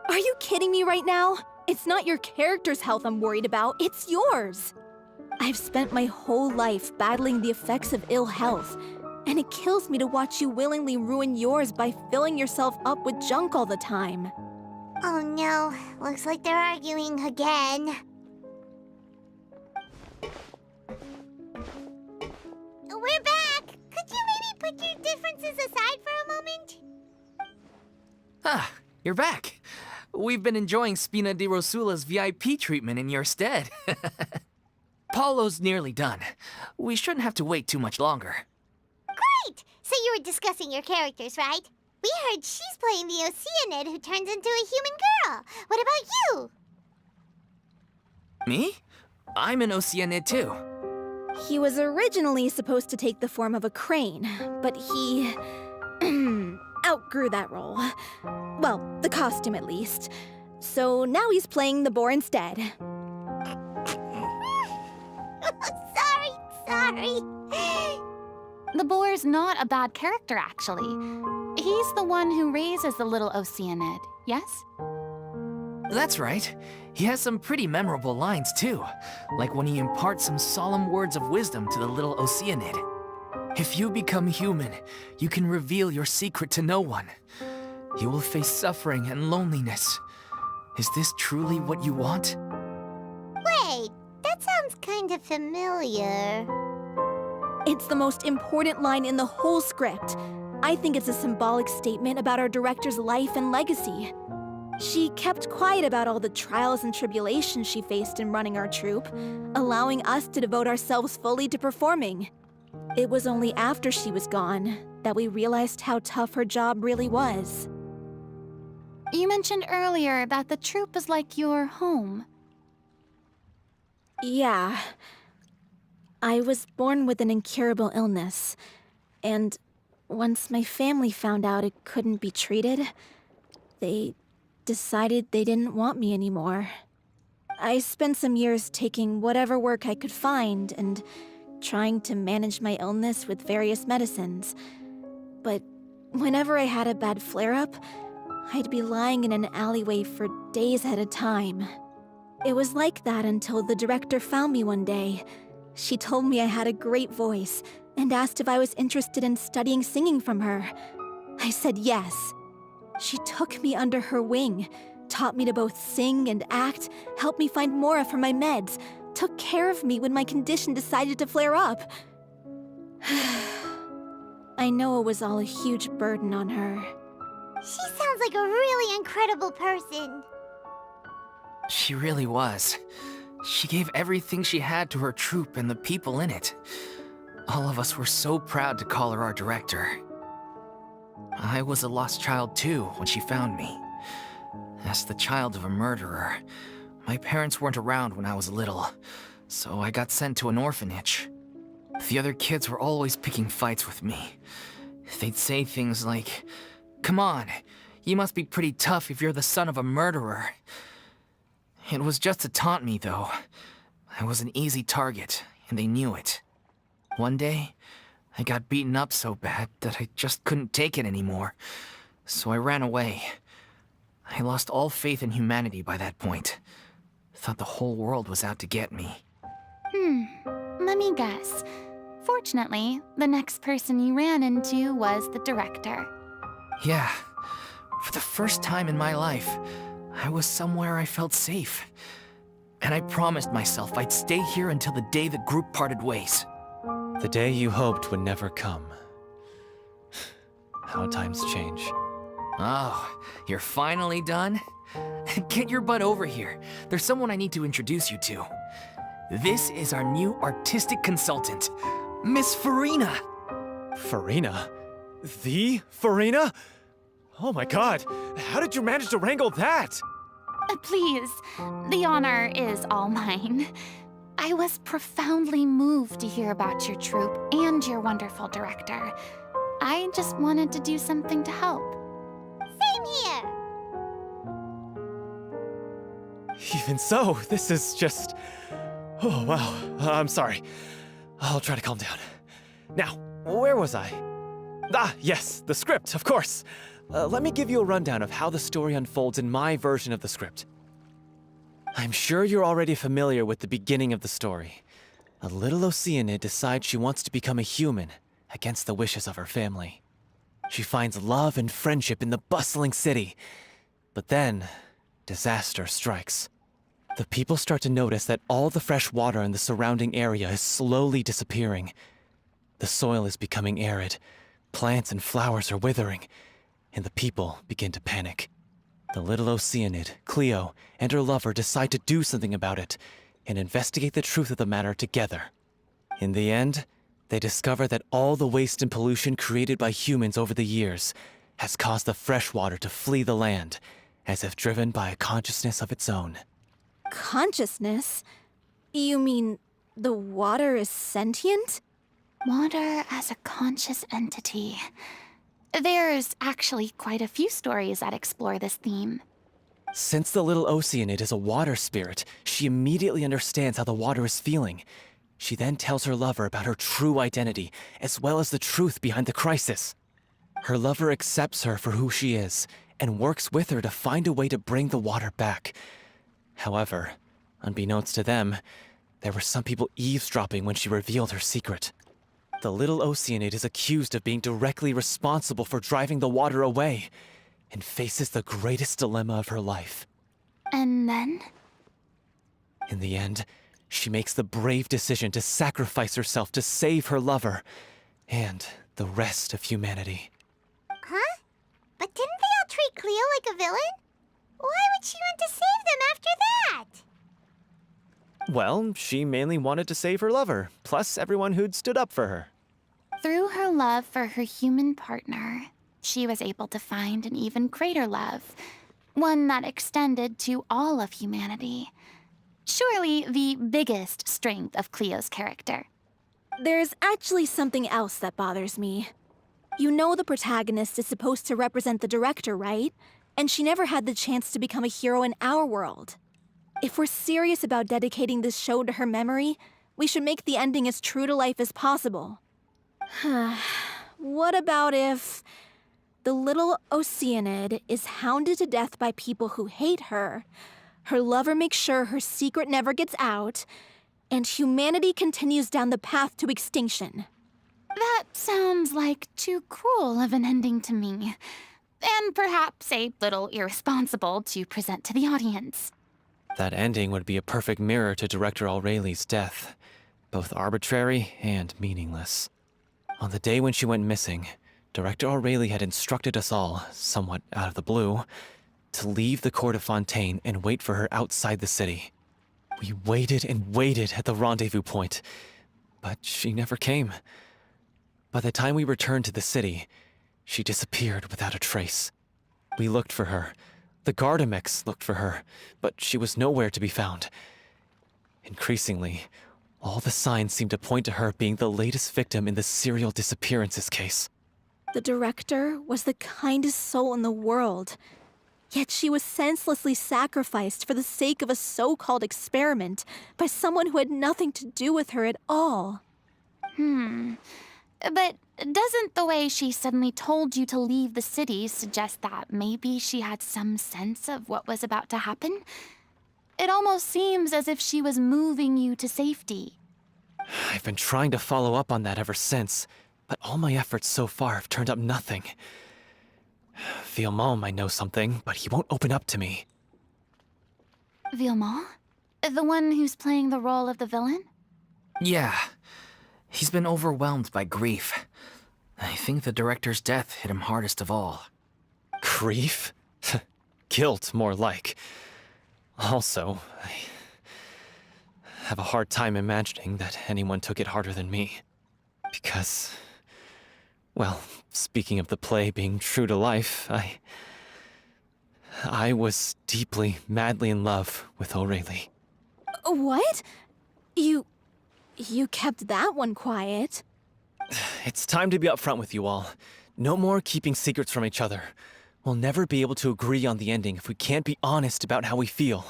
Are you kidding me right now? It's not your character's health I'm worried about, it's yours. I've spent my whole life battling the effects of ill health, and it kills me to watch you willingly ruin yours by filling yourself up with junk all the time. Oh no, looks like they're arguing again. We're back! Could you maybe put your differences aside for a moment? Ah, you're back. We've been enjoying Spina di Rosula's VIP treatment in your stead. Paulo's nearly done. We shouldn't have to wait too much longer. Great! So you were discussing your characters, right? We heard she's playing the Oceanid who turns into a human girl. What about you? Me? I'm an Oceanid too. He was originally supposed to take the form of a crane, but he outgrew that role. Well, the costume at least. So now he's playing the boar instead. Sorry. The boar's not a bad character, actually. He's the one who raises the little Oceanid, yes? That's right. He has some pretty memorable lines, too. Like when he imparts some solemn words of wisdom to the little Oceanid. If you become human, you can reveal your secret to no one. You will face suffering and loneliness. Is this truly what you want? Wait, that sounds kind of familiar. It's the most important line in the whole script. I think it's a symbolic statement about our director's life and legacy. She kept quiet about all the trials and tribulations she faced in running our troupe, allowing us to devote ourselves fully to performing. It was only after she was gone that we realized how tough her job really was. You mentioned earlier that the troupe is like your home. Yeah. I was born with an incurable illness, and once my family found out it couldn't be treated, they decided they didn't want me anymore. I spent some years taking whatever work I could find and trying to manage my illness with various medicines. But whenever I had a bad flare-up, I'd be lying in an alleyway for days at a time. It was like that until the director found me one day. She told me I had a great voice and asked if I was interested in studying singing from her. I said yes. She took me under her wing, taught me to both sing and act, helped me find Mora for my meds, took care of me when my condition decided to flare up. I know it was all a huge burden on her. She sounds like a really incredible person. She really was. She gave everything she had to her troupe and the people in it. All of us were so proud to call her our director. I was a lost child too when she found me. As the child of a murderer, my parents weren't around when I was little, so I got sent to an orphanage. The other kids were always picking fights with me. They'd say things like, "Come on, you must be pretty tough if you're the son of a murderer." It was just to taunt me, though. I was an easy target, and they knew it. One day, I got beaten up so bad that I just couldn't take it anymore, so I ran away. I lost all faith in humanity by that point. Thought the whole world was out to get me. Let me guess. Fortunately, the next person you ran into was the director. Yeah, for the first time in my life, I was somewhere I felt safe. And I promised myself I'd stay here until the day the group parted ways. The day you hoped would never come. How times change. Oh, you're finally done? Get your butt over here. There's someone I need to introduce you to. This is our new artistic consultant, Miss Furina. Furina? The Furina? Oh my god, how did you manage to wrangle that? Please, the honor is all mine. I was profoundly moved to hear about your troupe and your wonderful director. I just wanted to do something to help. Same here. Even so, this is just... Oh, wow. I'm sorry. I'll try to calm down. Now, where was I? Ah, yes, the script, of course. Let me give you a rundown of how the story unfolds in my version of the script. I'm sure you're already familiar with the beginning of the story. A little Oceanid decides she wants to become a human, against the wishes of her family. She finds love and friendship in the bustling city. But then, disaster strikes. The people start to notice that all the fresh water in the surrounding area is slowly disappearing. The soil is becoming arid, plants and flowers are withering, and the people begin to panic. The little Oceanid, Cleo, and her lover decide to do something about it and investigate the truth of the matter together. In the end, they discover that all the waste and pollution created by humans over the years has caused the fresh water to flee the land, as if driven by a consciousness of its own. Consciousness? You mean the water is sentient? Water as a conscious entity. There's actually quite a few stories that explore this theme. Since the little Oceanid is a water spirit, she immediately understands how the water is feeling. She then tells her lover about her true identity, as well as the truth behind the crisis. Her lover accepts her for who she is, and works with her to find a way to bring the water back. However, unbeknownst to them, there were some people eavesdropping when she revealed her secret. The little Oceanid is accused of being directly responsible for driving the water away, and faces the greatest dilemma of her life. And then? In the end, she makes the brave decision to sacrifice herself to save her lover, and the rest of humanity. Huh? But didn't they all treat Cleo like a villain? Why would she want to save them after that? Well, she mainly wanted to save her lover, plus everyone who'd stood up for her. Through her love for her human partner, she was able to find an even greater love, one that extended to all of humanity. Surely the biggest strength of Cleo's character. There's actually something else that bothers me. You know the protagonist is supposed to represent the director, right? And she never had the chance to become a hero in our world. If we're serious about dedicating this show to her memory, we should make the ending as true to life as possible. What about if the little Oceanid is hounded to death by people who hate her, her lover makes sure her secret never gets out, and humanity continues down the path to extinction? That sounds like too cruel of an ending to me, and perhaps a little irresponsible to present to the audience. That ending would be a perfect mirror to Director Aureli's death, both arbitrary and meaningless. On the day when she went missing, Director Aureli had instructed us all, somewhat out of the blue, to leave the court of Fontaine and wait for her outside the city. We waited and waited at the rendezvous point, but she never came. By the time we returned to the city, she disappeared without a trace. We looked for her. The Gardamex looked for her, but she was nowhere to be found. Increasingly, all the signs seemed to point to her being the latest victim in the serial disappearances case. The director was the kindest soul in the world, yet she was senselessly sacrificed for the sake of a so-called experiment by someone who had nothing to do with her at all. But doesn't the way she suddenly told you to leave the city suggest that maybe she had some sense of what was about to happen? It almost seems as if she was moving you to safety. I've been trying to follow up on that ever since, but all my efforts so far have turned up nothing. Villemont might know something, but he won't open up to me. Villemont? The one who's playing the role of the villain? Yeah. He's been overwhelmed by grief. I think the director's death hit him hardest of all. Grief? Guilt, more like. Also, I have a hard time imagining that anyone took it harder than me. Because, well, speaking of the play being true to life, I was deeply, madly in love with Aureli. What? You kept that one quiet. It's time to be upfront with you all. No more keeping secrets from each other. We'll never be able to agree on the ending if we can't be honest about how we feel.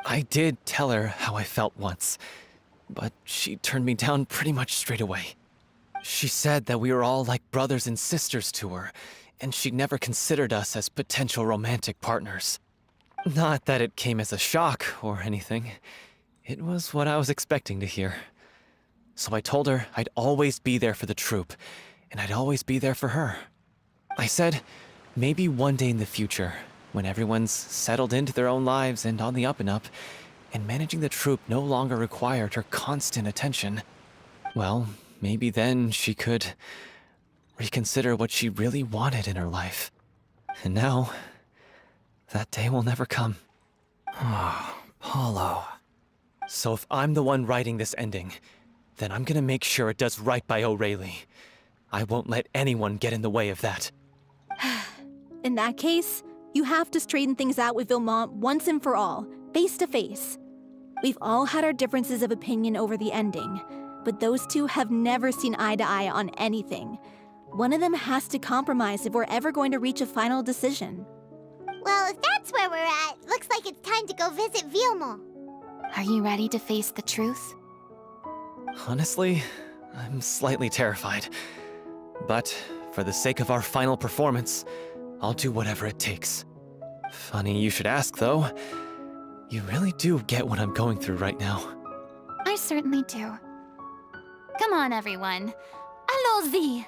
I did tell her how I felt once, but she turned me down pretty much straight away. She said that we were all like brothers and sisters to her, and she'd never considered us as potential romantic partners. Not that it came as a shock or anything. It was what I was expecting to hear. So I told her I'd always be there for the troupe, and I'd always be there for her. I said, maybe one day in the future, when everyone's settled into their own lives and on the up and up, and managing the troupe no longer required her constant attention, well, maybe then she could reconsider what she really wanted in her life. And now, that day will never come. Oh, Paulo. So if I'm the one writing this ending, then I'm gonna make sure it does right by Aureli. I won't let anyone get in the way of that. In that case, you have to straighten things out with Villemont once and for all, face to face. We've all had our differences of opinion over the ending, but those two have never seen eye to eye on anything. One of them has to compromise if we're ever going to reach a final decision. Well, if that's where we're at, looks like it's time to go visit Vilmo. Are you ready to face the truth? Honestly, I'm slightly terrified. But for the sake of our final performance, I'll do whatever it takes. Funny you should ask, though. You really do get what I'm going through right now. I certainly do. Come on, everyone. Allons-y!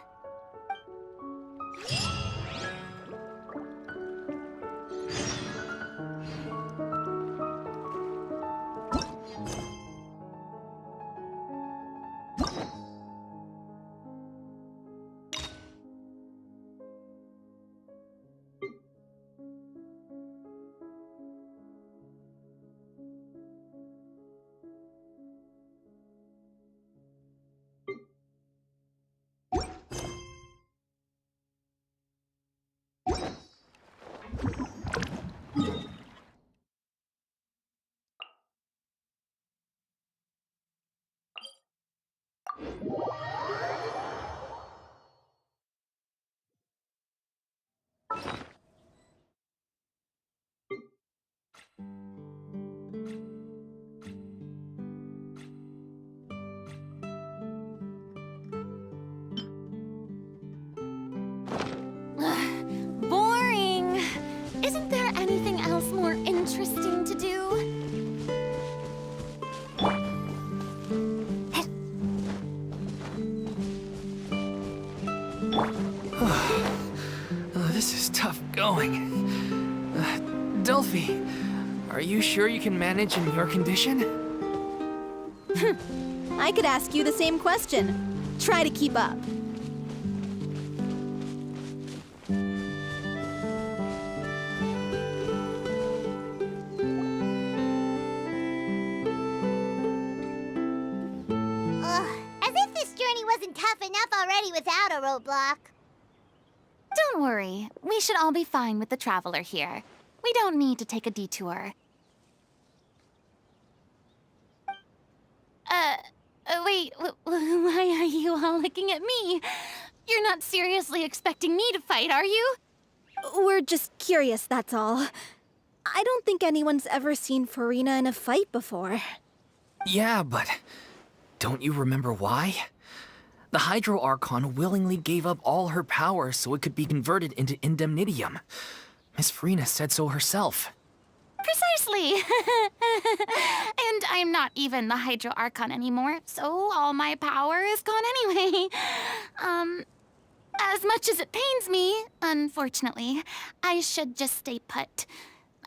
Boring! Isn't there anything else more interesting to do? This is tough going. Delphi, are you sure you can manage in your condition? I could ask you the same question. Try to keep up. As if this journey wasn't tough enough already without a roadblock. Don't worry. We should all be fine with the traveler here. We don't need to take a detour. Wait, why are you all looking at me? You're not seriously expecting me to fight, are you? We're just curious, that's all. I don't think anyone's ever seen Furina in a fight before. Yeah, but don't you remember why? The Hydro Archon willingly gave up all her power so it could be converted into indemnitium. Miss Furina said so herself. Precisely! And I'm not even the Hydro Archon anymore, so all my power is gone anyway. As much as it pains me, unfortunately, I should just stay put.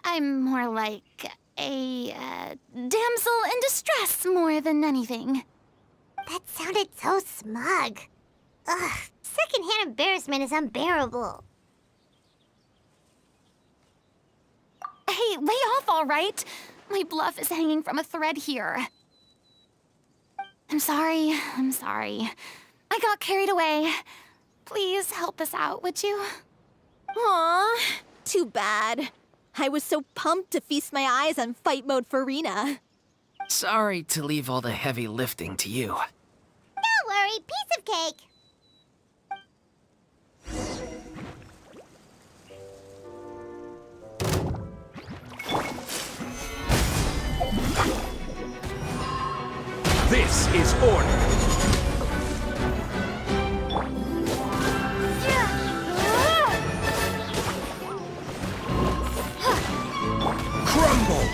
I'm more like a damsel in distress more than anything. That sounded so smug. Ugh, secondhand embarrassment is unbearable. Hey, lay off, all right? My bluff is hanging from a thread here. I'm sorry. I got carried away. Please help us out, would you? Aw, too bad. I was so pumped to feast my eyes on fight mode Furina. Sorry to leave all the heavy lifting to you. Don't worry, piece of cake. This is order. Crumble.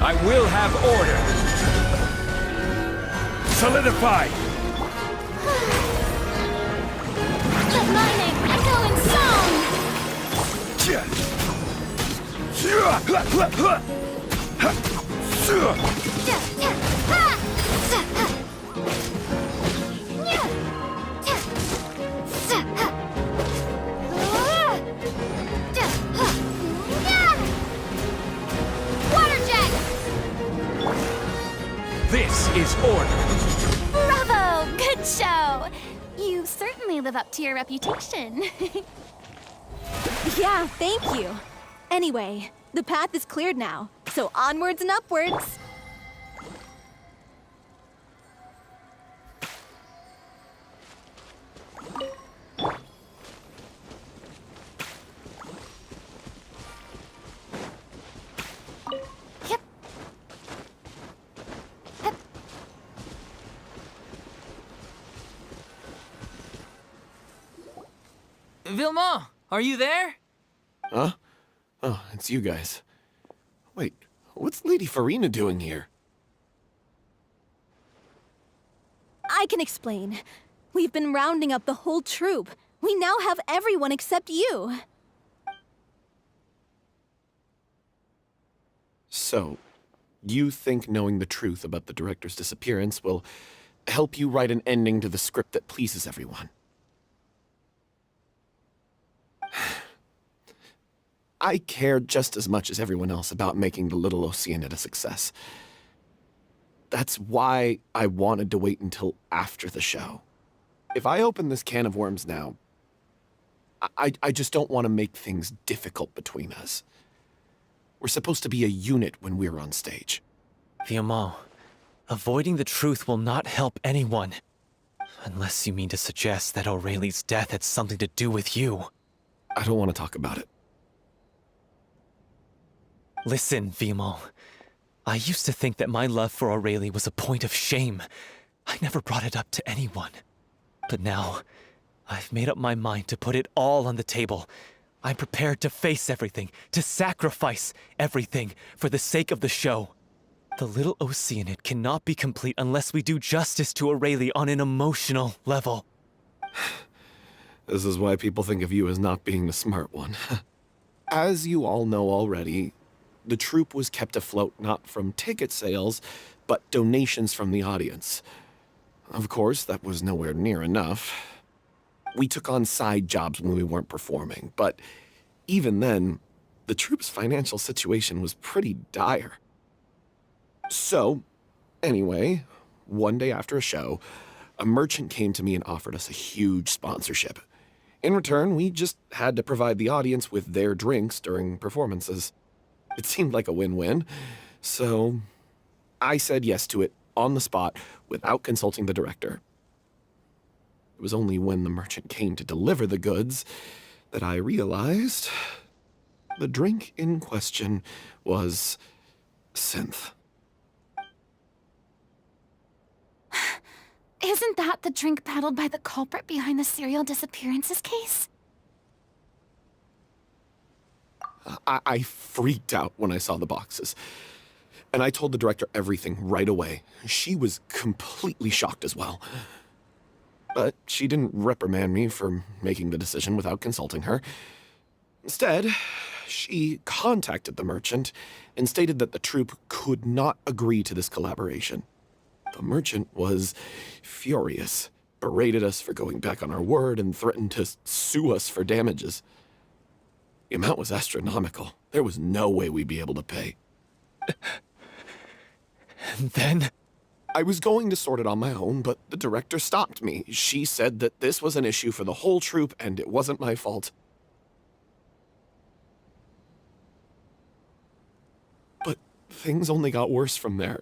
I will have order. Solidify. Keep mining and go in song! certainly live up to your reputation. Yeah, thank you. Anyway, the path is cleared now, so onwards and upwards. Yep. Yep. Vilma, are you there? Huh? Oh, it's you guys. Wait, what's Lady Furina doing here? I can explain. We've been rounding up the whole troop. We now have everyone except you. So, you think knowing the truth about the director's disappearance will help you write an ending to the script that pleases everyone? I care just as much as everyone else about making the Little Oceanid a success. That's why I wanted to wait until after the show. If I open this can of worms now, I just don't want to make things difficult between us. We're supposed to be a unit when we're on stage. Vilma, avoiding the truth will not help anyone. Unless you mean to suggest that Aurelie's death had something to do with you. I don't want to talk about it. Listen, Vilma. I used to think that my love for Aurelie was a point of shame. I never brought it up to anyone. But now, I've made up my mind to put it all on the table. I'm prepared to face everything, to sacrifice everything for the sake of the show. The Little Oceanid cannot be complete unless we do justice to Aurelie on an emotional level. This is why people think of you as not being the smart one. As you all know already, the troupe was kept afloat not from ticket sales, but donations from the audience. Of course, that was nowhere near enough. We took on side jobs when we weren't performing, but even then, the troupe's financial situation was pretty dire. So, anyway, one day after a show, a merchant came to me and offered us a huge sponsorship. In return, we just had to provide the audience with their drinks during performances. It seemed like a win-win, so I said yes to it on the spot without consulting the director. It was only when the merchant came to deliver the goods that I realized the drink in question was synth. Isn't that the drink peddled by the culprit behind the serial disappearances case? I freaked out when I saw the boxes. And I told the director everything right away. She was completely shocked as well. But she didn't reprimand me for making the decision without consulting her. Instead, she contacted the merchant and stated that the troupe could not agree to this collaboration. The merchant was furious, berated us for going back on our word, and threatened to sue us for damages. The amount was astronomical. There was no way we'd be able to pay. And then? I was going to sort it on my own, but the director stopped me. She said that this was an issue for the whole troupe, and it wasn't my fault. But things only got worse from there.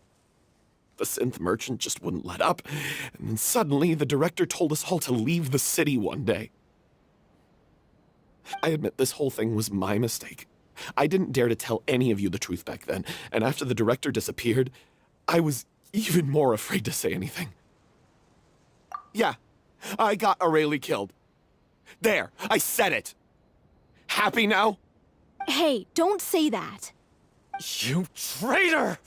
The synth merchant just wouldn't let up, and then suddenly the director told us all to leave the city one day. I admit this whole thing was my mistake. I didn't dare to tell any of you the truth back then, and after the director disappeared, I was even more afraid to say anything. Yeah, I got Aurelie killed. There, I said it. Happy now? Hey, don't say that. You traitor!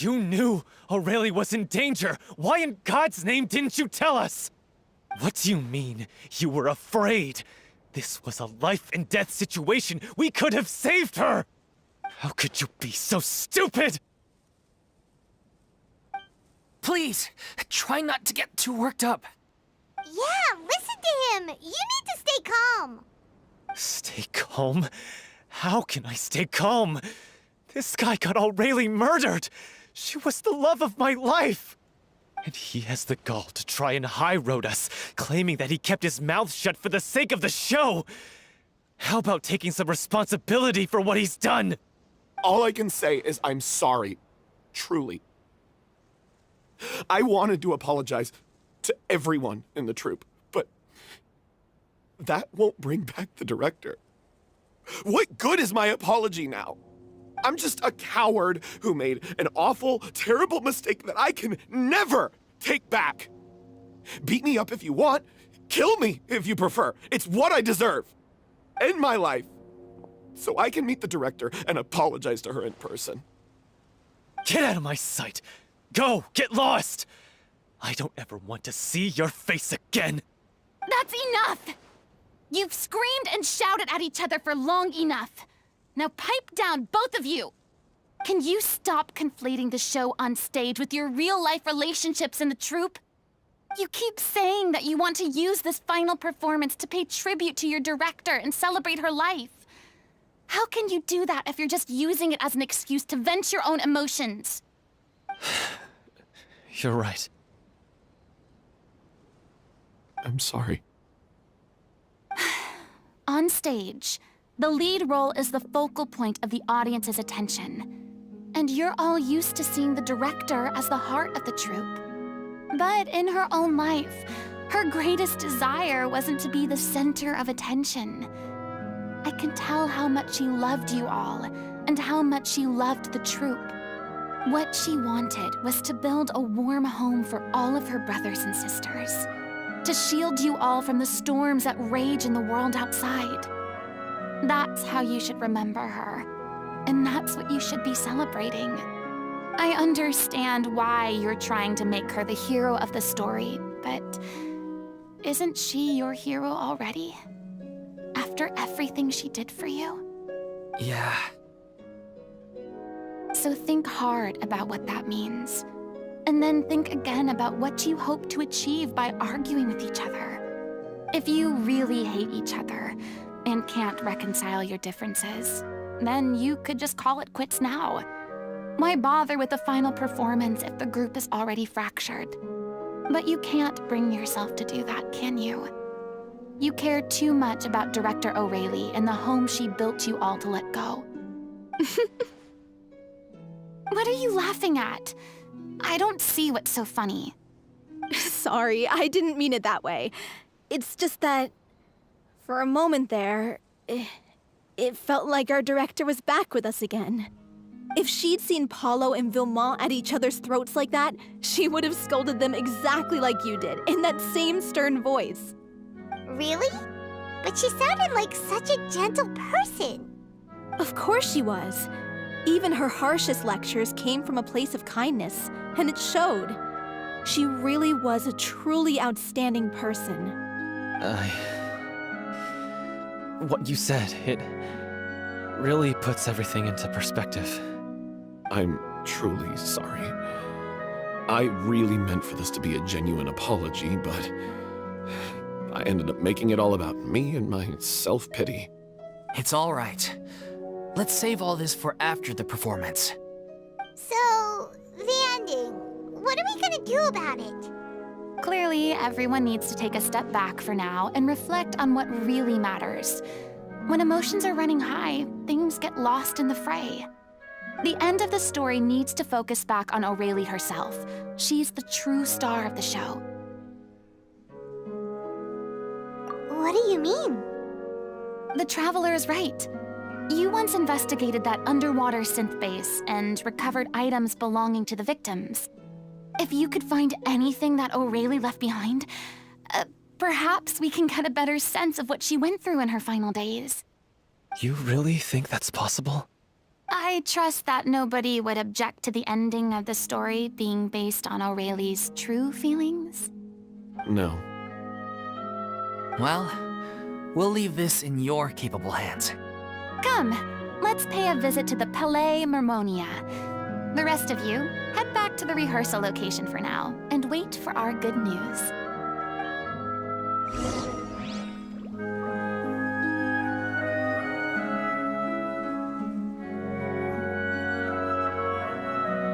You knew Aurelie was in danger. Why in God's name didn't you tell us? What do you mean, you were afraid? This was a life and death situation. We could have saved her! How could you be so stupid? Please, try not to get too worked up. Yeah, listen to him. You need to stay calm. Stay calm? How can I stay calm? This guy got Aurelie murdered. She was the love of my life. And he has the gall to try and high-road us, claiming that he kept his mouth shut for the sake of the show! How about taking some responsibility for what he's done? All I can say is I'm sorry. Truly. I wanted to apologize to everyone in the troupe, but that won't bring back the director. What good is my apology now? I'm just a coward who made an awful, terrible mistake that I can never take back. Beat me up if you want. Kill me if you prefer. It's what I deserve. End my life. So I can meet the director and apologize to her in person. Get out of my sight! Go! Get lost! I don't ever want to see your face again! That's enough! You've screamed and shouted at each other for long enough. Now pipe down, both of you! Can you stop conflating the show on stage with your real-life relationships in the troupe? You keep saying that you want to use this final performance to pay tribute to your director and celebrate her life. How can you do that if you're just using it as an excuse to vent your own emotions? You're right. I'm sorry. On stage, the lead role is the focal point of the audience's attention. And you're all used to seeing the director as the heart of the troupe. But in her own life, her greatest desire wasn't to be the center of attention. I can tell how much she loved you all, and how much she loved the troupe. What she wanted was to build a warm home for all of her brothers and sisters. To shield you all from the storms that rage in the world outside. That's how you should remember her. And that's what you should be celebrating. I understand why you're trying to make her the hero of the story, but isn't she your hero already? After everything she did for you? Yeah. So think hard about what that means. And then think again about what you hope to achieve by arguing with each other. If you really hate each other and can't reconcile your differences, then you could just call it quits now. Why bother with the final performance if the group is already fractured? But you can't bring yourself to do that, can you? You care too much about Director O'Reilly and the home she built you all to let go. What are you laughing at? I don't see what's so funny. Sorry, I didn't mean it that way. It's just that, for a moment there, it felt like our director was back with us again. If she'd seen Paulo and Vilmont at each other's throats like that, she would have scolded them exactly like you did, in that same stern voice. Really? But she sounded like such a gentle person. Of course she was. Even her harshest lectures came from a place of kindness, and it showed. She really was a truly outstanding person. What you said, it really puts everything into perspective. I'm truly sorry. I really meant for this to be a genuine apology, but I ended up making it all about me and my self-pity. It's all right. Let's save all this for after the performance. So, the ending. What are we gonna do about it? Clearly, everyone needs to take a step back for now and reflect on what really matters. When emotions are running high, things get lost in the fray. The end of the story needs to focus back on O'Reilly herself. She's the true star of the show. What do you mean? The Traveler is right. You once investigated that underwater synth base and recovered items belonging to the victims. If you could find anything that O'Reilly left behind, perhaps we can get a better sense of what she went through in her final days. You really think that's possible? I trust that nobody would object to the ending of the story being based on O'Reilly's true feelings. No. Well, we'll leave this in your capable hands. Come, let's pay a visit to the Palais Mermonia. The rest of you, head back to the rehearsal location for now and wait for our good news.